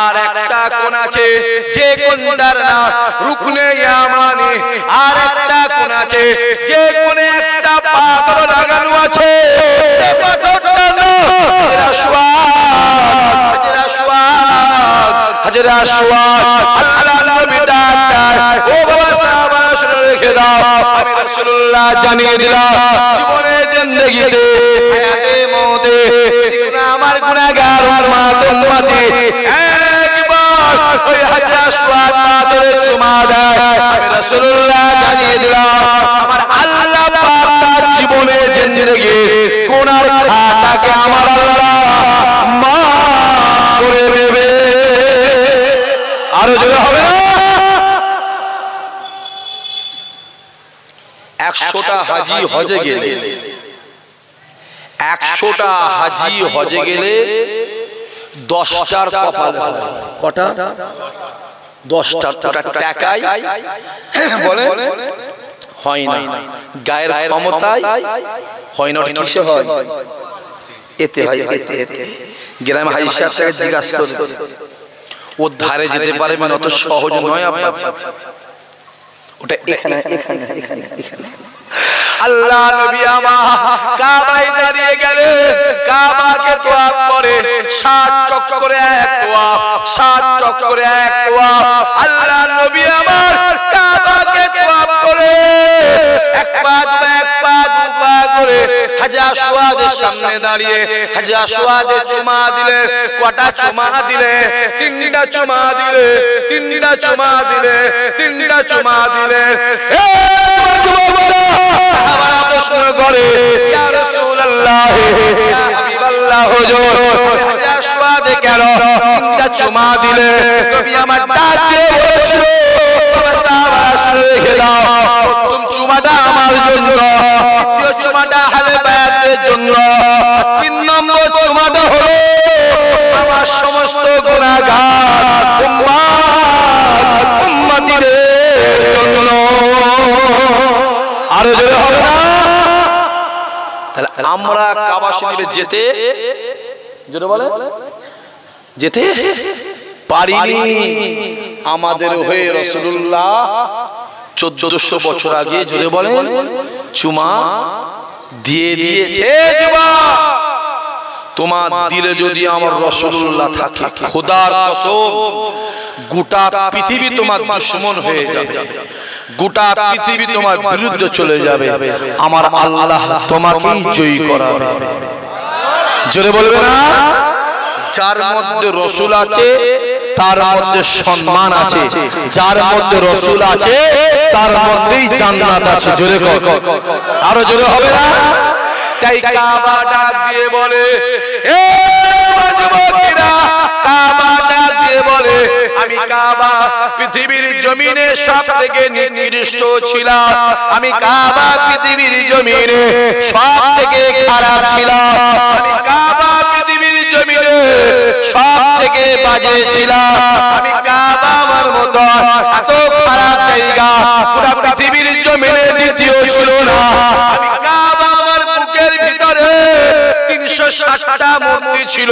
আর একটা কোণ আছে, যে কোণটার নাম রুকনে ইয়ামানি। আর একটা কোণ আছে, যে কোণে একটা পাথর লাগানো আছে। পাথরটার নাম হাজরে আসওয়াদ। হাজরে আসওয়াদ আল্লাহ নবী ডাক, ও বাবা সাহাবারা শুনে রেখে দাও, আমি রাসূলুল্লাহ জানিয়ে দিলাম, জীবনে জিন্দেগিতে হায়াতে মওতে আমার গুনাহগার উম্মতি একবার ওই হাজরে আসওয়াদ পাথরে চুমা দেয়, আমি রাসূলুল্লাহ জানিয়ে দিলাম, আমার আল্লাহ পাক তার জীবনে জিন্দেগি গুনার খাতাকে আমার আল্লাহ মাফ করে দেবে। আরো জোরে হবে না? 100টা হাজি হজে গেলে, 100টা হাজি হজে গেলে 10টার কপাল হয়। কটা? 10টা। টাকায় বলে হয় না, গায়ের ক্ষমতায় হয় না। কিসে হয়? এতে হয়, এতে। গ্রামে হাজি সাহেবকে জিজ্ঞাসা করে, ওর ধারে যেতে পারবেন? অত সহজ নয় আপনার। ওটা এখানে এখানে এখানে এখানে। আল্লাহ নবী আমার কাবায় দাঁড়িয়ে গেলে কাবাকে তোয়াফ করে 7 চক্করে এক তোয়াফ, 7 চক্করে এক তোয়াফ। আল্লাহ নবী আমার কাবাকে তোয়াফ করে এক পা দু পা করে হাজরে আসওয়াদের সামনে দাঁড়িয়ে হাজরে আসওয়াদে চুমা দিলে। কটা চুমা দিলে? 3টা চুমা দিলে, 3টা চুমা দিলে, 3টা চুমা দিলে। সাহাবারা প্রশ্ন করে, ইয়া রাসূলুল্লাহ, ইয়া হাবিবাল্লাহ, হুজুর হাজরে আসওয়াদে কেন 3টা চুমা দিলে? নবী আমার ডাক দিয়ে বলেছিল, সাহাবারা শুনে রেখে দাও, প্রথম চুমাটা আমার জন্য, দ্বিতীয় চুমাটা আহলে বায়াতের জন্য, 3 নম্বর চুমাটা হলো আমার সমস্ত গুনাহগার উম্মতিদের জন্য। আরো জোরে হবে না? তাহলে আমরা কাবা শরীফে যেতে, জোরে বলে, যেতে পারিনি। আমাদের হয়ে রাসূলুল্লাহ 1400 বছর আগে, জোরে বলে, চুমা দিয়ে দিয়েছে। যুবক, তোমার দিলে যদি আমার রাসূলুল্লাহ থাকে, খোদার কসম গোটা পৃথিবী তোমার দুশমন হয়ে যাবে, গোটা পৃথিবী তোমার বিরুদ্ধে চলে যাবে, আমার আল্লাহ তোমাকেই জয়ী করাবে। জোরে বলবে না? যার মধ্যে রাসূল আছে তার মধ্যে সম্মান আছে, যার মধ্যে রাসূল আছে তার মধ্যেই জান্নাত আছে। জোরে কর, আরো জোরে হবে না? তাই কাবা ডাক দিয়ে বলে, এ যুবকেরা, কাবা ডাক দিয়ে বলে, আমি কাবা পৃথিবীর জমিনে সবথেকে নিকৃষ্ট ছিলাম, আমি কাবা পৃথিবীর জমিনে সবথেকে খারাপ ছিলাম, আমি কাবা পৃথিবীর জমিনে সবথেকে বাজে ছিলাম, আমি কাবা আমার মতো এত খারাপ জায়গা পুরো পৃথিবীর জমিনে দ্বিতীয় ছিল না, আমি কাবা আমার বুকের ভিতরে 360টা মূর্তি ছিল।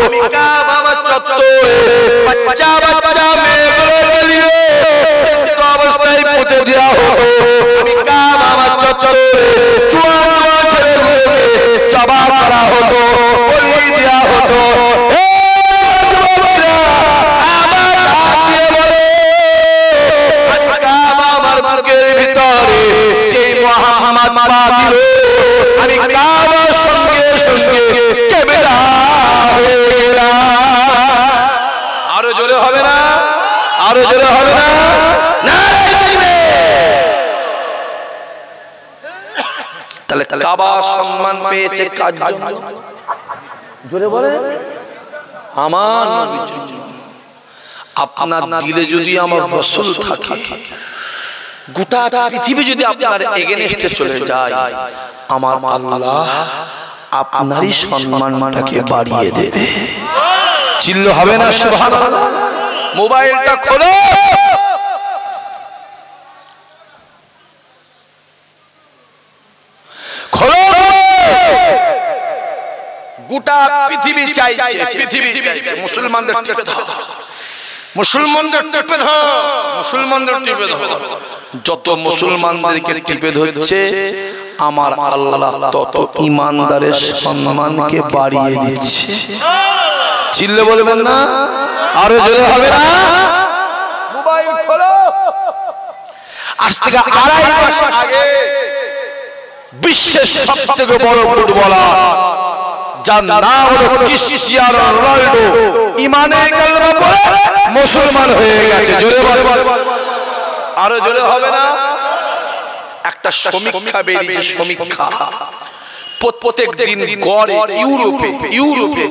আমি কাবা চত্বরে বাচ্চা বাচ্চা মেয়েগুলো দিয়ে অবস্থায় পুঁতে দেওয়া হতো। আমি কাবা চত্বরে চুয়া ছেলেগুলোকে জবা করা হতো, বলি দেওয়া হতো। আমি কাবার সঙ্গে সঙ্গে ক্যামেরা হয়ে গেলাম। আরো জোরে হবে না? আরো জোরে হবে না? তাহলে কাবা সম্মান পেয়েছে কার জন্য? জোরে বলে আমার নবীর জন্য। আপনার দিলে যদি আমার রাসূল থাকে, গোটা পৃথিবী যদি আপনার এগেইনস্টে চলে যায়, আমার আল্লাহ আপনারই সম্মানটাকে বাড়িয়ে দেবে। চিল্ল হবে না সুবহানাল্লাহ? মোবাইলটা খোলো, খোলো। গোটা পৃথিবী চাইছে, পৃথিবী চাইছে মুসলমানদের টিপে দাও, মুসলমানদের টিপে দাও, মুসলমানদের টিপে দাও। যত মুসলমানদেরকে টিপে ধরছে, আমার আল্লাহ তত ঈমানদারের সম্মানকে বাড়িয়ে দিচ্ছে। চিল্লে বলবেন না? আরো জোরে হবে না? মোবাইল খোলো। আজ থেকে 2.5 মাস আগে বিশ্বের সবথেকে বড় ফুটবলার, যার নাম হলো ক্রিশ্চিয়ানো রোনাল্ডো, ঈমানে কালেমা পড়ে মুসলমান হয়ে গেছে। জোরে বলবেন? আরো জোরে হবে না? একটা সমীক্ষা বেরিয়েছে, সমীক্ষা। প্রত্যেক দিন গড়ে ইউরোপে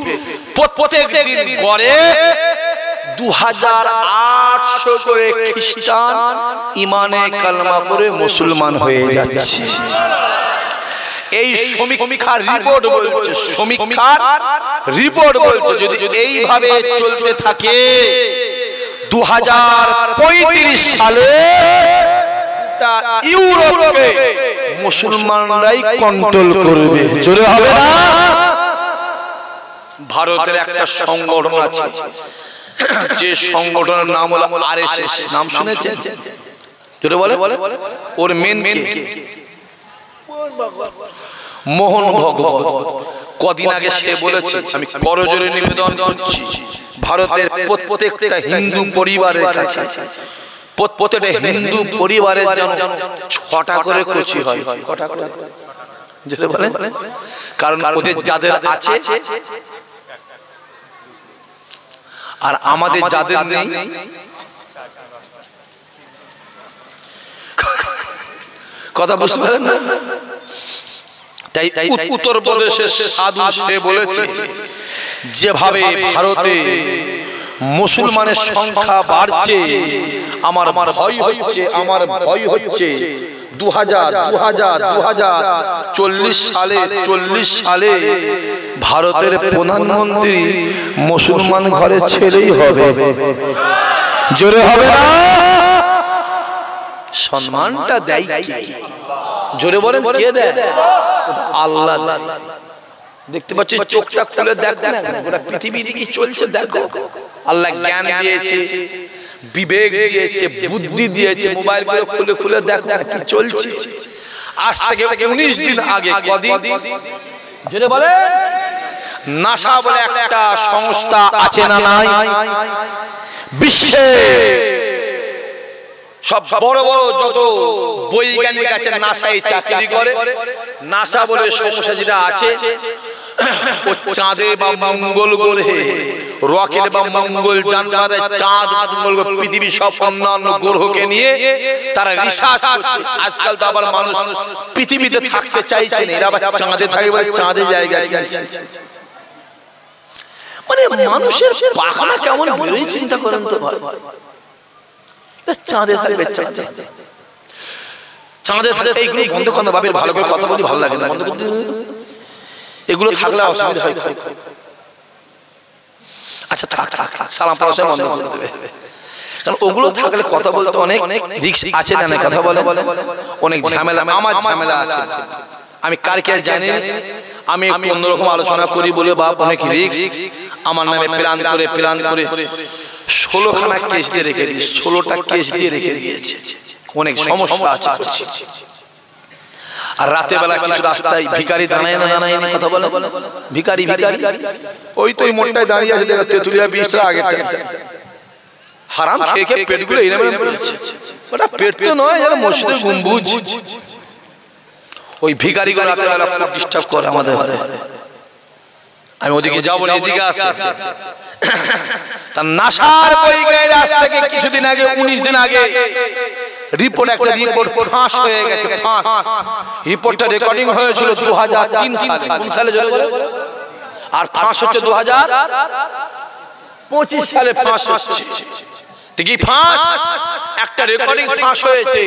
প্রত্যেক দিন গড়ে 2800 করে খ্রিস্টান ঈমানে কালেমা পড়ে মুসলমান হয়ে যাচ্ছে। এই সমীক্ষার রিপোর্ট বলছে, সমীক্ষার রিপোর্ট বলছে যদি এইভাবে চলতে থাকে 2035 সালে ইউরোপে মুসলমানরাই কন্ট্রোল করবে। জোরে হবে না? ভারতের একটা সংগঠন আছে, যে সংগঠনের নাম হলো আরএসএস। নাম শুনেছেন? জোরে বলে। ওর মেন কে? মোহন ভাগবত। কদিন আগে সে বলেছে, আমি করজোরে নিবেদন করছি, ভারতের প্রত্যেকটা হিন্দু পরিবারের কাছে, প্রত্যেকটা হিন্দু পরিবারের জন্য 6টা করে কচি হয়। কটা করে? কারণ ওদের যাদের আছে আর আমাদের যাদের নেই, কথা বুঝতে পারেন না? তাই উত্তরপ্রদেশের সাধু সে বলেছে, যেভাবে ভারতে মুসলমানের সংখ্যা বাড়ছে, আমার ভয় হচ্ছে, আমার ভয় হচ্ছে 2040 সালে ভারতের প্রধানমন্ত্রী মুসলমান ঘরে ছেলেই হবে। জোরে হবে না? সম্মানটা দেয় কে? জোরে বলেন, কে দেয়? আল্লাহ। দেখতে পাচ্ছি, চোখটা খুলে দেখো না, গোটা পৃথিবী কি চলছে দেখো। আল্লাহ জ্ঞান দিয়েছে, বিবেক দিয়েছে, বুদ্ধি দিয়েছে, মোবাইল খুলে খুলে দেখো কি চলছে। আজ থেকে 19 দিন আগে, কদিন? জোরে বলে। নাসা বলে একটা সংস্থা আছে না নাই? বিশ্বে সব বড় বড় যত বৈজ্ঞানিক আছে নাসায় চাকরি করে। নাসা বলে সংস্থা যেটা আছে, চাঁদে বা মঙ্গল গ্রহে রকেট বা মঙ্গল যান, চাঁদ মঙ্গল পৃথিবী সব অন্যান্য গ্রহকে নিয়ে তারা রিসার্চ করছে। আজকাল তো আবার মানুষ পৃথিবীতে থাকতে চাইছে না, এরা আবার চাঁদে থাকে বলে চাঁদে জায়গা কিনছে। মানে মানুষের পাখনা কেমন বেরোয় চিন্তা করেন তো ভাই। চাঁদে থাকবে, চাঁদে থাকবে, এইগুলো বন্ধ করতে ভাবে, ভালো করে কথা বলি, ভালো লাগে না বন্ধ করতে। এগুলো থাকলে অসুবিধা হয়। আচ্ছা থাক থাক, সালাম পড়াশোনা বন্ধ করে দেবে, কারণ ওগুলো থাকলে কথা বলতে অনেক রিস্ক আছে না, কথা বলে অনেক ঝামেলা। আমার ঝামেলা আছে, আমি কার কে জানি, আমি একটু অন্যরকম আলোচনা করি বলে বাপ অনেক রিস্ক, আমার নামে প্ল্যান করে 16খানা কেস দিয়ে রেখে দিয়েছে, 16টা কেস দিয়ে রেখে দিয়েছে, অনেক সমস্যা আছে। আর রাতে বেলা কিছু রাস্তায় ভিখারি দাঁড়ায় না কথা বলে, ভিখারি ওই তো ওই মোটটায় দাঁড়িয়ে আছে, দেখা তেতুলিয়া বীজটা আগে হারাম খেয়ে পেটগুলো এরকম করেছে। ওটা পেট তো নয়, যেন মসজিদের গম্বুজ। ওই ভিখারিগুলো রাতে বেলা খুব ডিস্টার্ব করে আমাদের ঘরে। আমি ওদিকে যাবো না, এদিকে আসে। তার নাসার পরীক্ষায় আজ থেকে কিছুদিন আগে, 19 দিন আগে একটা রিপোর্ট ফাঁস হয়ে গেছে। ফাঁস রিপোর্টটা রেকর্ডিং হয়েছিল 2003 সালে। কোন সালে? আর ফাঁস হচ্ছে 2025 সালে ফাঁস হচ্ছে। দেখি ফাঁস একটা রেকর্ডিং ফাঁস হয়েছে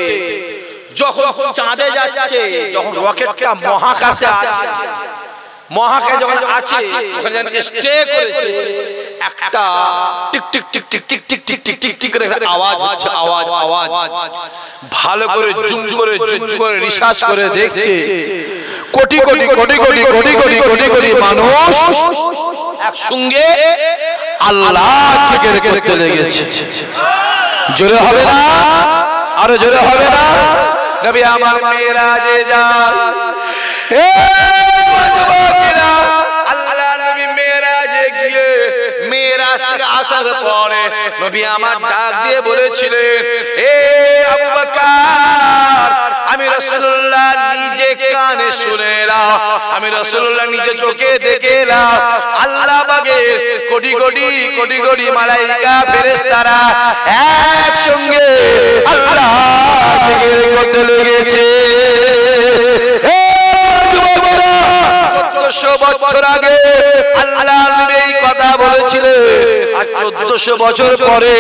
যখন চাঁদে যাচ্ছে, যখন রকেটটা মহাকাশে আছে, মহাকাশে যখন আছে ওখানে স্টে করেছে, একটা tick tick tick tick tick tick tick tick tick tick করে আওয়াজ হচ্ছে, আওয়াজ। ভালো করে জুম করে রিসার্চ করে দেখছে, কোটি কোটি মানুষ একসঙ্গে আল্লাহ জিকির করতে লেগেছে। জোরে হবে না? আরো জোরে হবে না? নবী আমার মেরাজে যায়, হে যুবকেরা, আল্লাহ নবী মেরাজে গিয়ে মেরাজ থেকে আসার পরে নবী আমার ডাক দিয়ে বলেছিলেন, এ আবু বকর, আমি রাসূলুল্লাহ নিজে কানে শুনে এলাম, আমি রাসূলুল্লাহ নিজে চোখে দেখে এলাম, আল্লাহ পাকের কোটি কোটি মালাইকা ফেরেশতারা একসঙ্গে আল্লাহ জিকির করতে লেগেছে। 1400 বছর আগে আল্লাহ নবী এই কথা বলেছিলেন, আর 1400 বছর পরে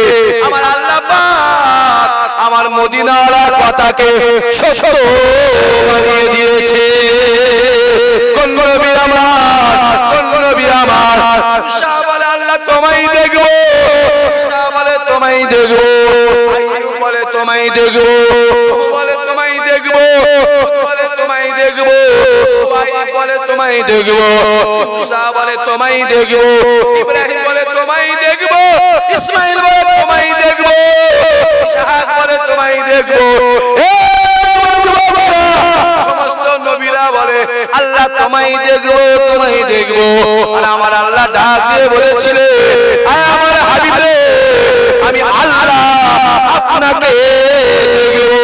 আমার আল্লাহ পাক আমার মদিনার কথাকে সত্য বানিয়ে দিয়েছে। কোন নবী আমার মুসা বলে আল্লাহ তোমায় দেখবো, মুসা বলে তোমায় দেখবো, আইয়ুব বলে তোমায় দেখবো, বলে তোমায় দেখবো, বলে তোমায় দেখবো, সুহাইব বলে তোমায় দেখবো, মুসা বলে তোমায় দেখবো, ইব্রাহিম বলে তোমায় দেখবো, ইসমাইল বলে তোমায় দেখবো, ইসহাক বলে তোমায় দেখবো। সমস্ত নবীরা বলে আল্লাহ তোমায় দেখবো। আর আমার আল্লাহ ডাক দিয়ে বলেছিলেন, আমার হাবিব রে, আমি আল্লাহ আপনাকে দেখবো।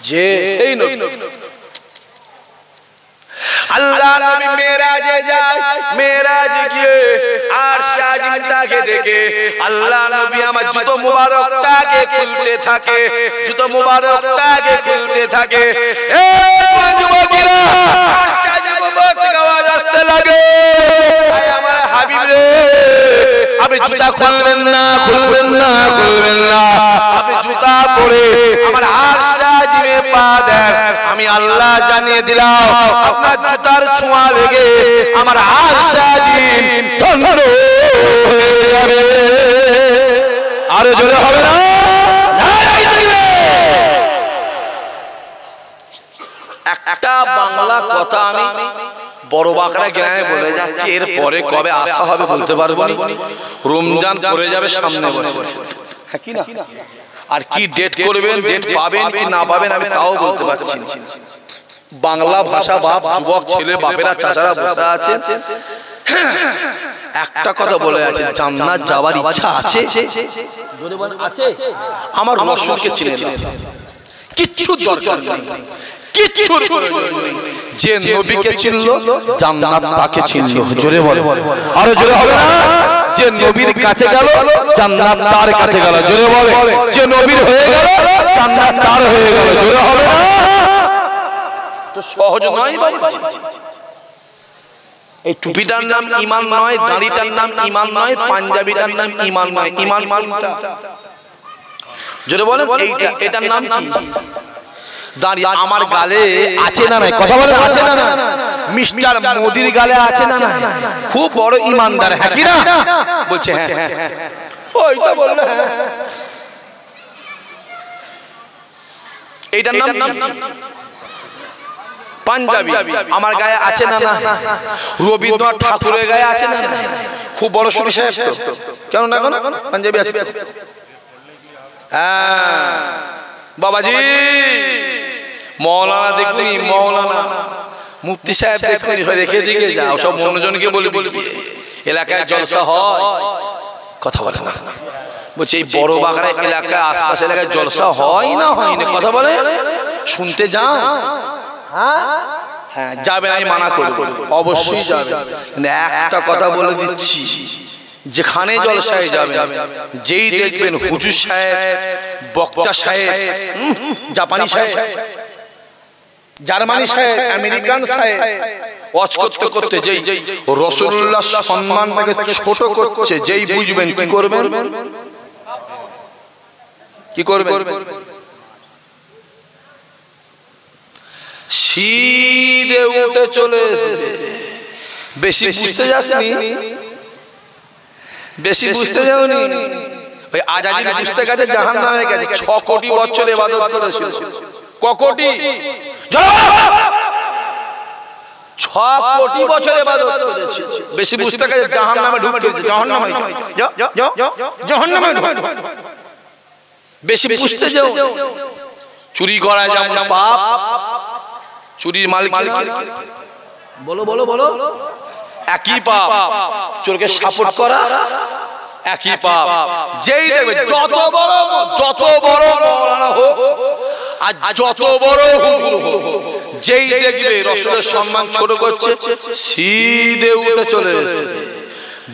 যে সেই নবী আল্লাহ নবী মেরাজে যায়, মেরাজে গিয়ে আর শাহজিনটাকে দেখে আল্লাহ নবী আমার জুতো মুবারকটাকে খুলতে থাকে, জুতো মুবারকটাকে খুলতে থাকে। এ যুবকেরা, আর শাহজিন মুবারক থেকে আওয়াজ আসতে লাগে, আমার হাবিব রে, আপনি জুতা খুলবেন না, আপনি জুতা পরে আমার আর শাহজিনে পা দেন, আমি আল্লাহ জানিয়ে দিলাম আপনার জুতার ছোঁয়া লেগে আমার আর শাহজিন ধন্য হয়ে যাবে। আরো জোরে হবে না? একটা বাংলা কথা আমি বড় বাঁকড়া গ্রামে বলে যাচ্ছি, এর পরে কবে আসা হবে বলতে পারবো না। রমজান পড়ে যাবে সামনে বছর, কি না? আর কি ডেট করবেন, ডেট পাবেন কি না পাবেন আমি তাও বলতে পারছি না। বাংলা ভাষা বাপ, যুবক ছেলে বাপেরা চাচারা বসে আছে, একটা কথা বলে আছে, জান্নাত যাওয়ার ইচ্ছা আছে? আমার রসুলকে চিনে না, কিচ্ছু দরকার নেই, কিচ্ছু প্রয়োজন নেই। যে নবীকে চিনলো জান্নাত তাকে চিনলো। জোরে বলে, আরো জোরে হবে না? যে নবীর কাছে গেল জান্নাত তার কাছে গেল। জোরে বলে, যে নবীর হয়ে গেল জান্নাত তার হয়ে গেল। জোরে হবে না? তো সহজ নয় বাবা। এই টুপিটার নাম ঈমান নয়, দাড়িটার নাম ঈমান নয়, পাঞ্জাবিটার নাম ঈমান নয়। ঈমান মানটা জোরে বলেন, এইটা, এটার নাম কি? দাঁড়ি আমার গালে আছে না নাই? কথা বলে আছে না না? মিস্টার মোদির গালে আছে না না? খুব বড় ইমানদার, হ্যাঁ কি না? বলছে হ্যাঁ, ওই তো বললো এইটার নাম কি? পাঞ্জাবি আমার গায়ে আছে না না? রবীন্দ্রনাথ ঠাকুরের গায়ে আছে না? খুব বড় সুরি সাহেব তো, কেন না কেন পাঞ্জাবি আছে। হ্যাঁ বাবাজি, মৌলানা দেখুন, মৌলানা মুফতি সাহেব দেখুন, রেখে দিকে যাও, সব মনোজনকে বলে বলবি এলাকায় জলসা হয়, কথা বলে না। বলছে এই বড় বাগাড়া এলাকায় আশপাশ এলাকায় জলসা হয় না হয় না, কথা বলে শুনতে যাও। হ্যাঁ যাবেন, আমি মানা করব, অবশ্যই যাবে, কিন্তু একটা কথা বলে দিচ্ছি, যেখানে জলসায় যাবেন, যেই দেখবেন হুজুর সাহেব, বক্তা সাহেব, জাপানি সাহেব, জার্মানি সাহেব, আমেরিকান সাহেব ওয়াজ করতে করতে যেই রাসূলুল্লাহ সম্মানটাকে ছোট করছে, যেই বুঝবেন কি করবেন, কি করবেন? সিধে উঠে চলে এসেছে। বেশি বুঝতে যাসনি, বেশি বুঝতে যাওনি, ওই আজাজির বুঝতে গেছে জাহান্নামে গেছে। 6 কোটি বছর ইবাদত করেছিল। ক কোটি? 6 কোটি বছর ইবাদত করেছে। বেশি বুঝতে গেছে জাহান্নামে ঢুকে গেছে। জাহান্নামে যাও, যাও, জাহান্নামে ঢুকে। বেশি বুঝতে যাও। চুরি করা যেমন পাপ, চুরির মালিক বলো বলো বলো একই পাপ, চোরকে সাপোর্ট করা একই পাপ। যেই দেখবে যত বড় মওলানা হোক আর যত বড় হুজুর হোক, যেই দেখবে রাসূলের সম্মান ছোট করছে, সিধে উঠে চলে এসেছে।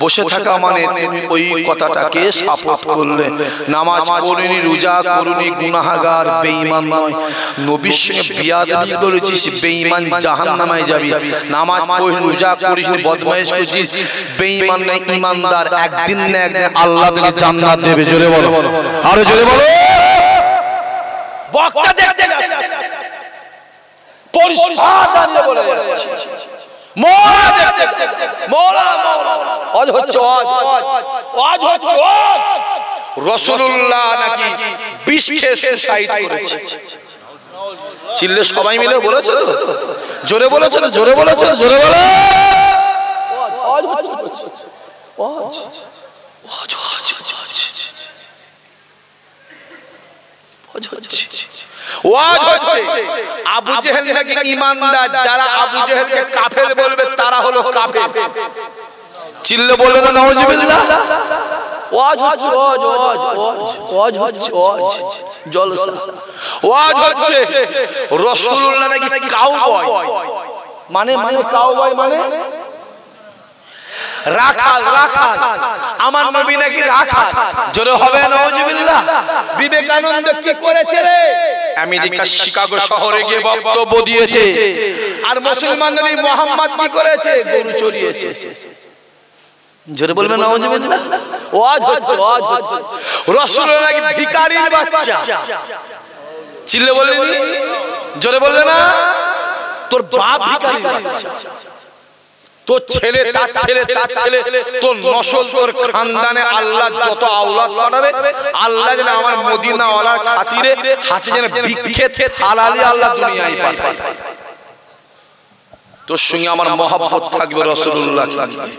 বসে থাকা মানে তুমি ওই কথাটাকে সাপোর্ট করলে। নামাজ পড়িনি, রোজা করুনি, গুনাহগার, বেঈমান নয়। নবীর সঙ্গে বিয়াদবি করেছিস, বেঈমান, জাহান্নামে যাবি। নামাজ পড়িনি, রোজা করিসনি, বদমাইশ করেছিস, বেঈমান নয়, ঈমানদার। একদিন না একদিন আল্লাহ তোকে জান্নাত দেবে। জোরে বলো, আরো জোরে বলো। বক্তা দেখতে যাচ্ছে, পরিষ্কার দাঁড়িয়ে বলে যাচ্ছে, মোলা দেখতে, মোলা আজ হচ্ছে আজ হচ্ছে রাসূলুল্লাহ নাকি 20 কে সুসাইড করেছে। চিল্লে সবাই মিলে বলেছে তো, জোরে বলেছে তো, জোরে বলেছে, জোরে বলে। আজ হচ্ছে ওয়াজ হচ্ছে। আবু জেহেল নাকি ঈমানদার, যারা আবু জেহেলকে কাফের বলবে তারা হলো কাফের। চিল্লে বলবে না নাউজুবিল্লাহ। ওয়াজ হচ্ছে, ওয়াজ হচ্ছে, ওয়াজ জলসা। ওয়াজ হচ্ছে রাসূলুল্লাহ নাকি কাউবয়, মানে কাউবয় মানে রাখাল, রাখাল। আমার নবী নাকি রাখাল। জোরে হবে নাউজুবিল্লাহ। বিবেকানন্দ কি করেছে রে? আমেরিকার শিকাগো শহরে গিয়ে বক্তব্য দিয়েছে। আর মুসলমানদের মুহাম্মদ কি করেছে? গরু চড়িয়েছে। জোরে বলবেন নাউজুবিল্লাহ। ওয়াজ হচ্ছে, ওয়াজ হচ্ছে। রাসূলুল্লাহ নাকি ভিখারির বাচ্চা। চিল্লে বলেনি, জোরে বলবে না। তোর বাপ ভিখারির বাচ্চা, তোর ছেলে, তার ছেলে, তার ছেলে, তোর নসল, তোর খানদানে আল্লাহ যত আওলাদ পাঠাবে, আল্লাহ যেন আমার মদিনা ওয়ালার খাতিরে হাতে যেন ভিক্ষে হালালি আল্লাহ দুনিয়ায় পাঠায়। তোর সঙ্গে আমার মহব্বত থাকবে রাসূলুল্লাহকে নিয়ে।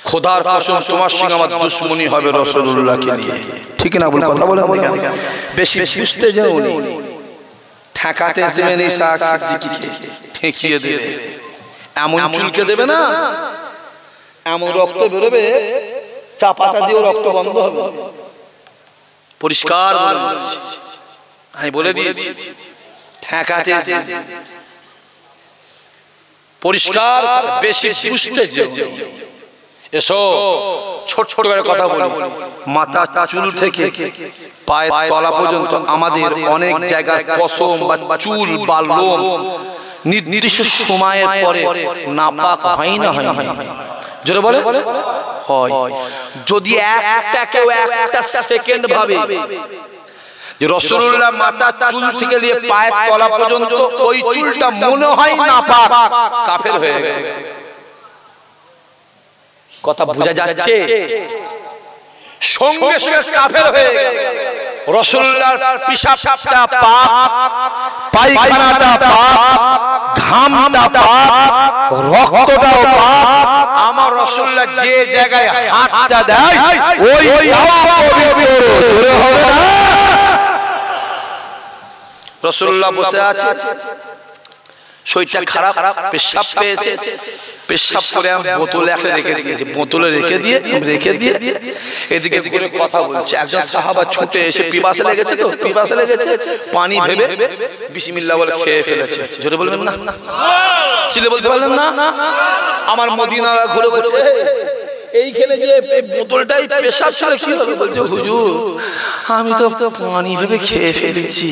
খোদার কসম তোমার সঙ্গে আমার দুশমনি হবে রাসূলুল্লাহকে নিয়ে। ঠিক না? বল, কথা বলে বেশি বুঝতে যাওনি, ঠেকাতে যাবেন। ইসাক সিদ্দিকীকে ঠেকিয়ে দেবে, এমন চুলকে দেবে না, এমন রক্ত বেরোবে, চা পাতা দিয়ে রক্ত বন্ধ হবে। পরিষ্কার আমি বলে দিয়েছি, ঠেকাতে পরিষ্কার। বেশি বুঝতে যাও। এসো ছোট ছোট করে কথা বলি। মাথা চুল থেকে পায়ের তলা পর্যন্ত আমাদের অনেক জায়গায় পশম বা চুল বা লোম নির্দিষ্ট সময়ের পরে নাপাক হয় না, হয় না? জোরে বলে হয়। যদি একটা কেউ একটা সেকেন্ড ভাবে যে রাসূলুল্লাহ মাথা চুল থেকে নিয়ে পায়ের তলা পর্যন্ত ওই চুলটা মনে হয় নাপাক, কাফের হয়ে গেল। কথা বোঝা যাচ্ছে? সঙ্গে সঙ্গে কাফের হয়ে গেল। রাসূলুল্লাহর পিশাবটা পাক, পায়খানাটা পাক, ঘামটা পাপ, রক্তটাও পাপ। আমার রাসূলুল্লাহ যে জায়গায় হাতটা দেয় ওই পবিত্র। জোরে হবে না? রাসূলুল্লাহ বসে আছে, শরীরটা খারাপ, পেশাব পেয়েছে, পেশাব করে বোতলে একটা রেখে দিয়েছে, বোতলে রেখে দিয়ে এদিকে করে কথা বলছে। একজন সাহাবা ছুটে এসে পিপাসা লেগেছে, তো পিপাসা লেগেছে, পানি ভেবে বিসমিল্লাহ বলে খেয়ে ফেলেছে। জোরে বলবেন না? চিলে বলতে পারলেন না? আমার মদিনারা ঘুরে বলছে এইখানে যে বোতলটাই পেশাব ছিল কি হবে? বলছে হুজুর আমি তো পানি ভেবে খেয়ে ফেলেছি।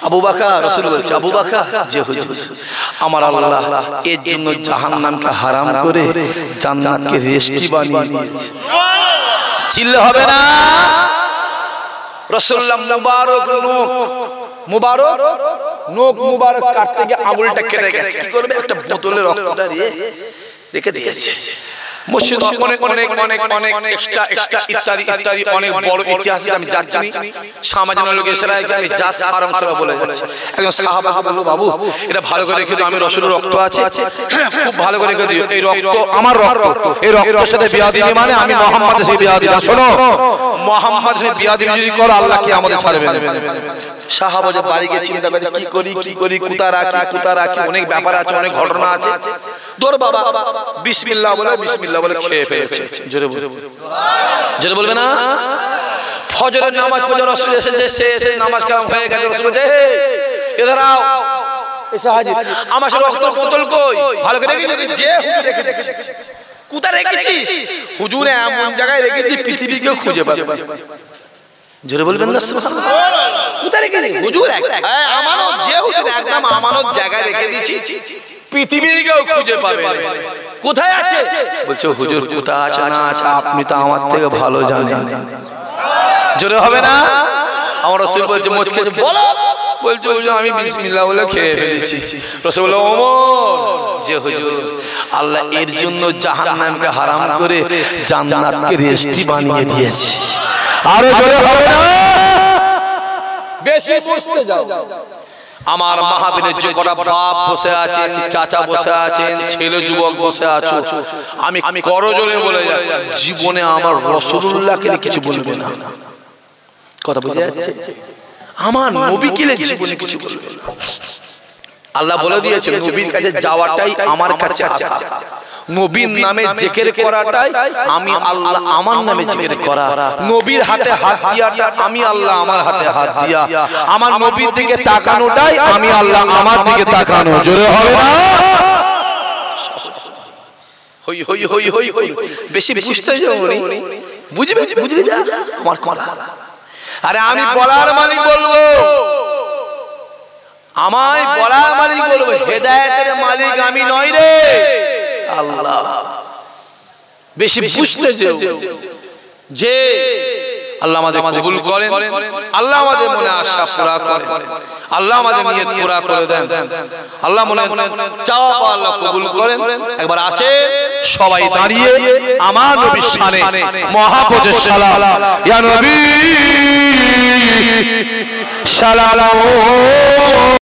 আবু বকর, রাসূল বলছে আবু বকর, যে হুজুর আমার আল্লাহ এর জন্য জাহান্নামকে হারাম করে জান্নাতকে রেস্টি বানিয়ে দিয়েছে। চিল্লে হবে না? রাসূলুল্লাহ মুবারক কাটতে গিয়ে আঙুলটা কেটে গেছে। কি করবে? একটা বোতলে রক্তটা রেখে দিয়েছে। মসজিদ অনেক অনেক অনেক অনেক এক্সট্রা ইত্যাদি ইত্যাদি অনেক বড় ইতিহাস আমি যাচ্ছি না। সমাজের লোক এসে আমি জাস্ট আরাম করে বলে যাচ্ছে। একজন সাহাবা বলল বাবু এটা ভালো করে রেখে দিও, আমি রাসূলের রক্ত আছে, খুব ভালো করে রেখে দিও। এই রক্ত আমার রক্ত, এই রক্তের সাথে বিয়াদবি মানে আমি মুহাম্মাদের সাথে বিয়াদবি না। শোনো, মুহাম্মাদের সাথে বিয়াদবি যদি করো আল্লাহ কি আমাদের ছাড়বে না। সাহাবা যে বাড়ি গিয়ে চিন্তা করে কি করি কোথা রাখি অনেক ব্যাপার আছে, অনেক ঘটনা আছে। দৌড় বাবা বিসমিল্লাহ বলে খেয়ে ফেলেছে। জোরে বলবে না? ফজরের নামাজ পড়ে রাসূল এসেছে, সে নামাজ কালাম হয়ে গেছে। রাসূল বলে এধার আও, এসে হাজির। আমার রক্ত বোতল কই? ভালো করে রেখে দিয়েছি। কোথা রেখেছিস? হুজুর এমন জায়গায় রেখেছি পৃথিবী কেউ খুঁজে পাবে না। জোরে বলবেন না? কোথায় রেখেছি হুজুর? আমানত, যে হুজুর একদম আমানত জায়গায় রেখে দিয়েছি, পৃথিবীর কেউ খুঁজে পাবে না। কোথায় আছে? বলছে হুজুর কোথায় আছে না আছে আপনি তো আমার থেকে ভালো জানেন। জোরে হবে না? আমার রাসূল বলছে মুচকে বলো, বলছে হুজুর আমি বিসমিল্লাহ বলে খেয়ে ফেলেছি। রাসূল বলল ওমর, যে হুজুর আল্লাহ এর জন্য জাহান্নামকে হারাম করে জান্নাতকে রেস্টি বানিয়ে দিয়েছে। আরো জোরে হবে না? বেশি বুঝতে যাও। আমার মাহফিলে যে কটা বাপ বসে আছেন, চাচা বসে আছেন, ছেলে যুবক বসে আছো, আমি করজোরে বলে যাচ্ছি জীবনে আমার রাসূলুল্লাহকে কিছু বলবে না। কথা বুঝে যাচ্ছে? আমার নবীকে জীবনে কিছু বলবে না। আল্লাহ বলে দিয়েছেন নবীর কাছে যাওয়াটাই আমার কাছে আসা, নবীর নামে জিকির করাটাই আমি আল্লাহ আমার নামে জিকির করা, নবীর হাতে হাত দিয়াটা আমি আল্লাহ আমার হাতে হাত দিয়া, আমার নবীর দিকে তাকানোটাই আমি আল্লাহ আমার দিকে তাকানো। জোরে হবে না? হই হই হই হই হই বেশি বুঝতে যাও বুঝবে যা আমার কথা। আরে আমি বলার মালিক বলবো, আমায় বলার মালিক বলবো, হেদায়েতের মালিক আমি নই রে আল্লাহ। বেশি বুঝতে যাও যে আল্লাহ আমাদের কবুল করেন, আল্লাহ আমাদের মনে আশা পুরা করেন, আল্লাহ আমাদের নিয়ত পুরা করে দেন, আল্লাহ মনে চাওয়া পাওয়া আল্লাহ কবুল করেন। একবার আসে সবাই দাঁড়িয়ে আমার নবীর শানে মহাপজে সালাম, ইয়া নবী সালাম।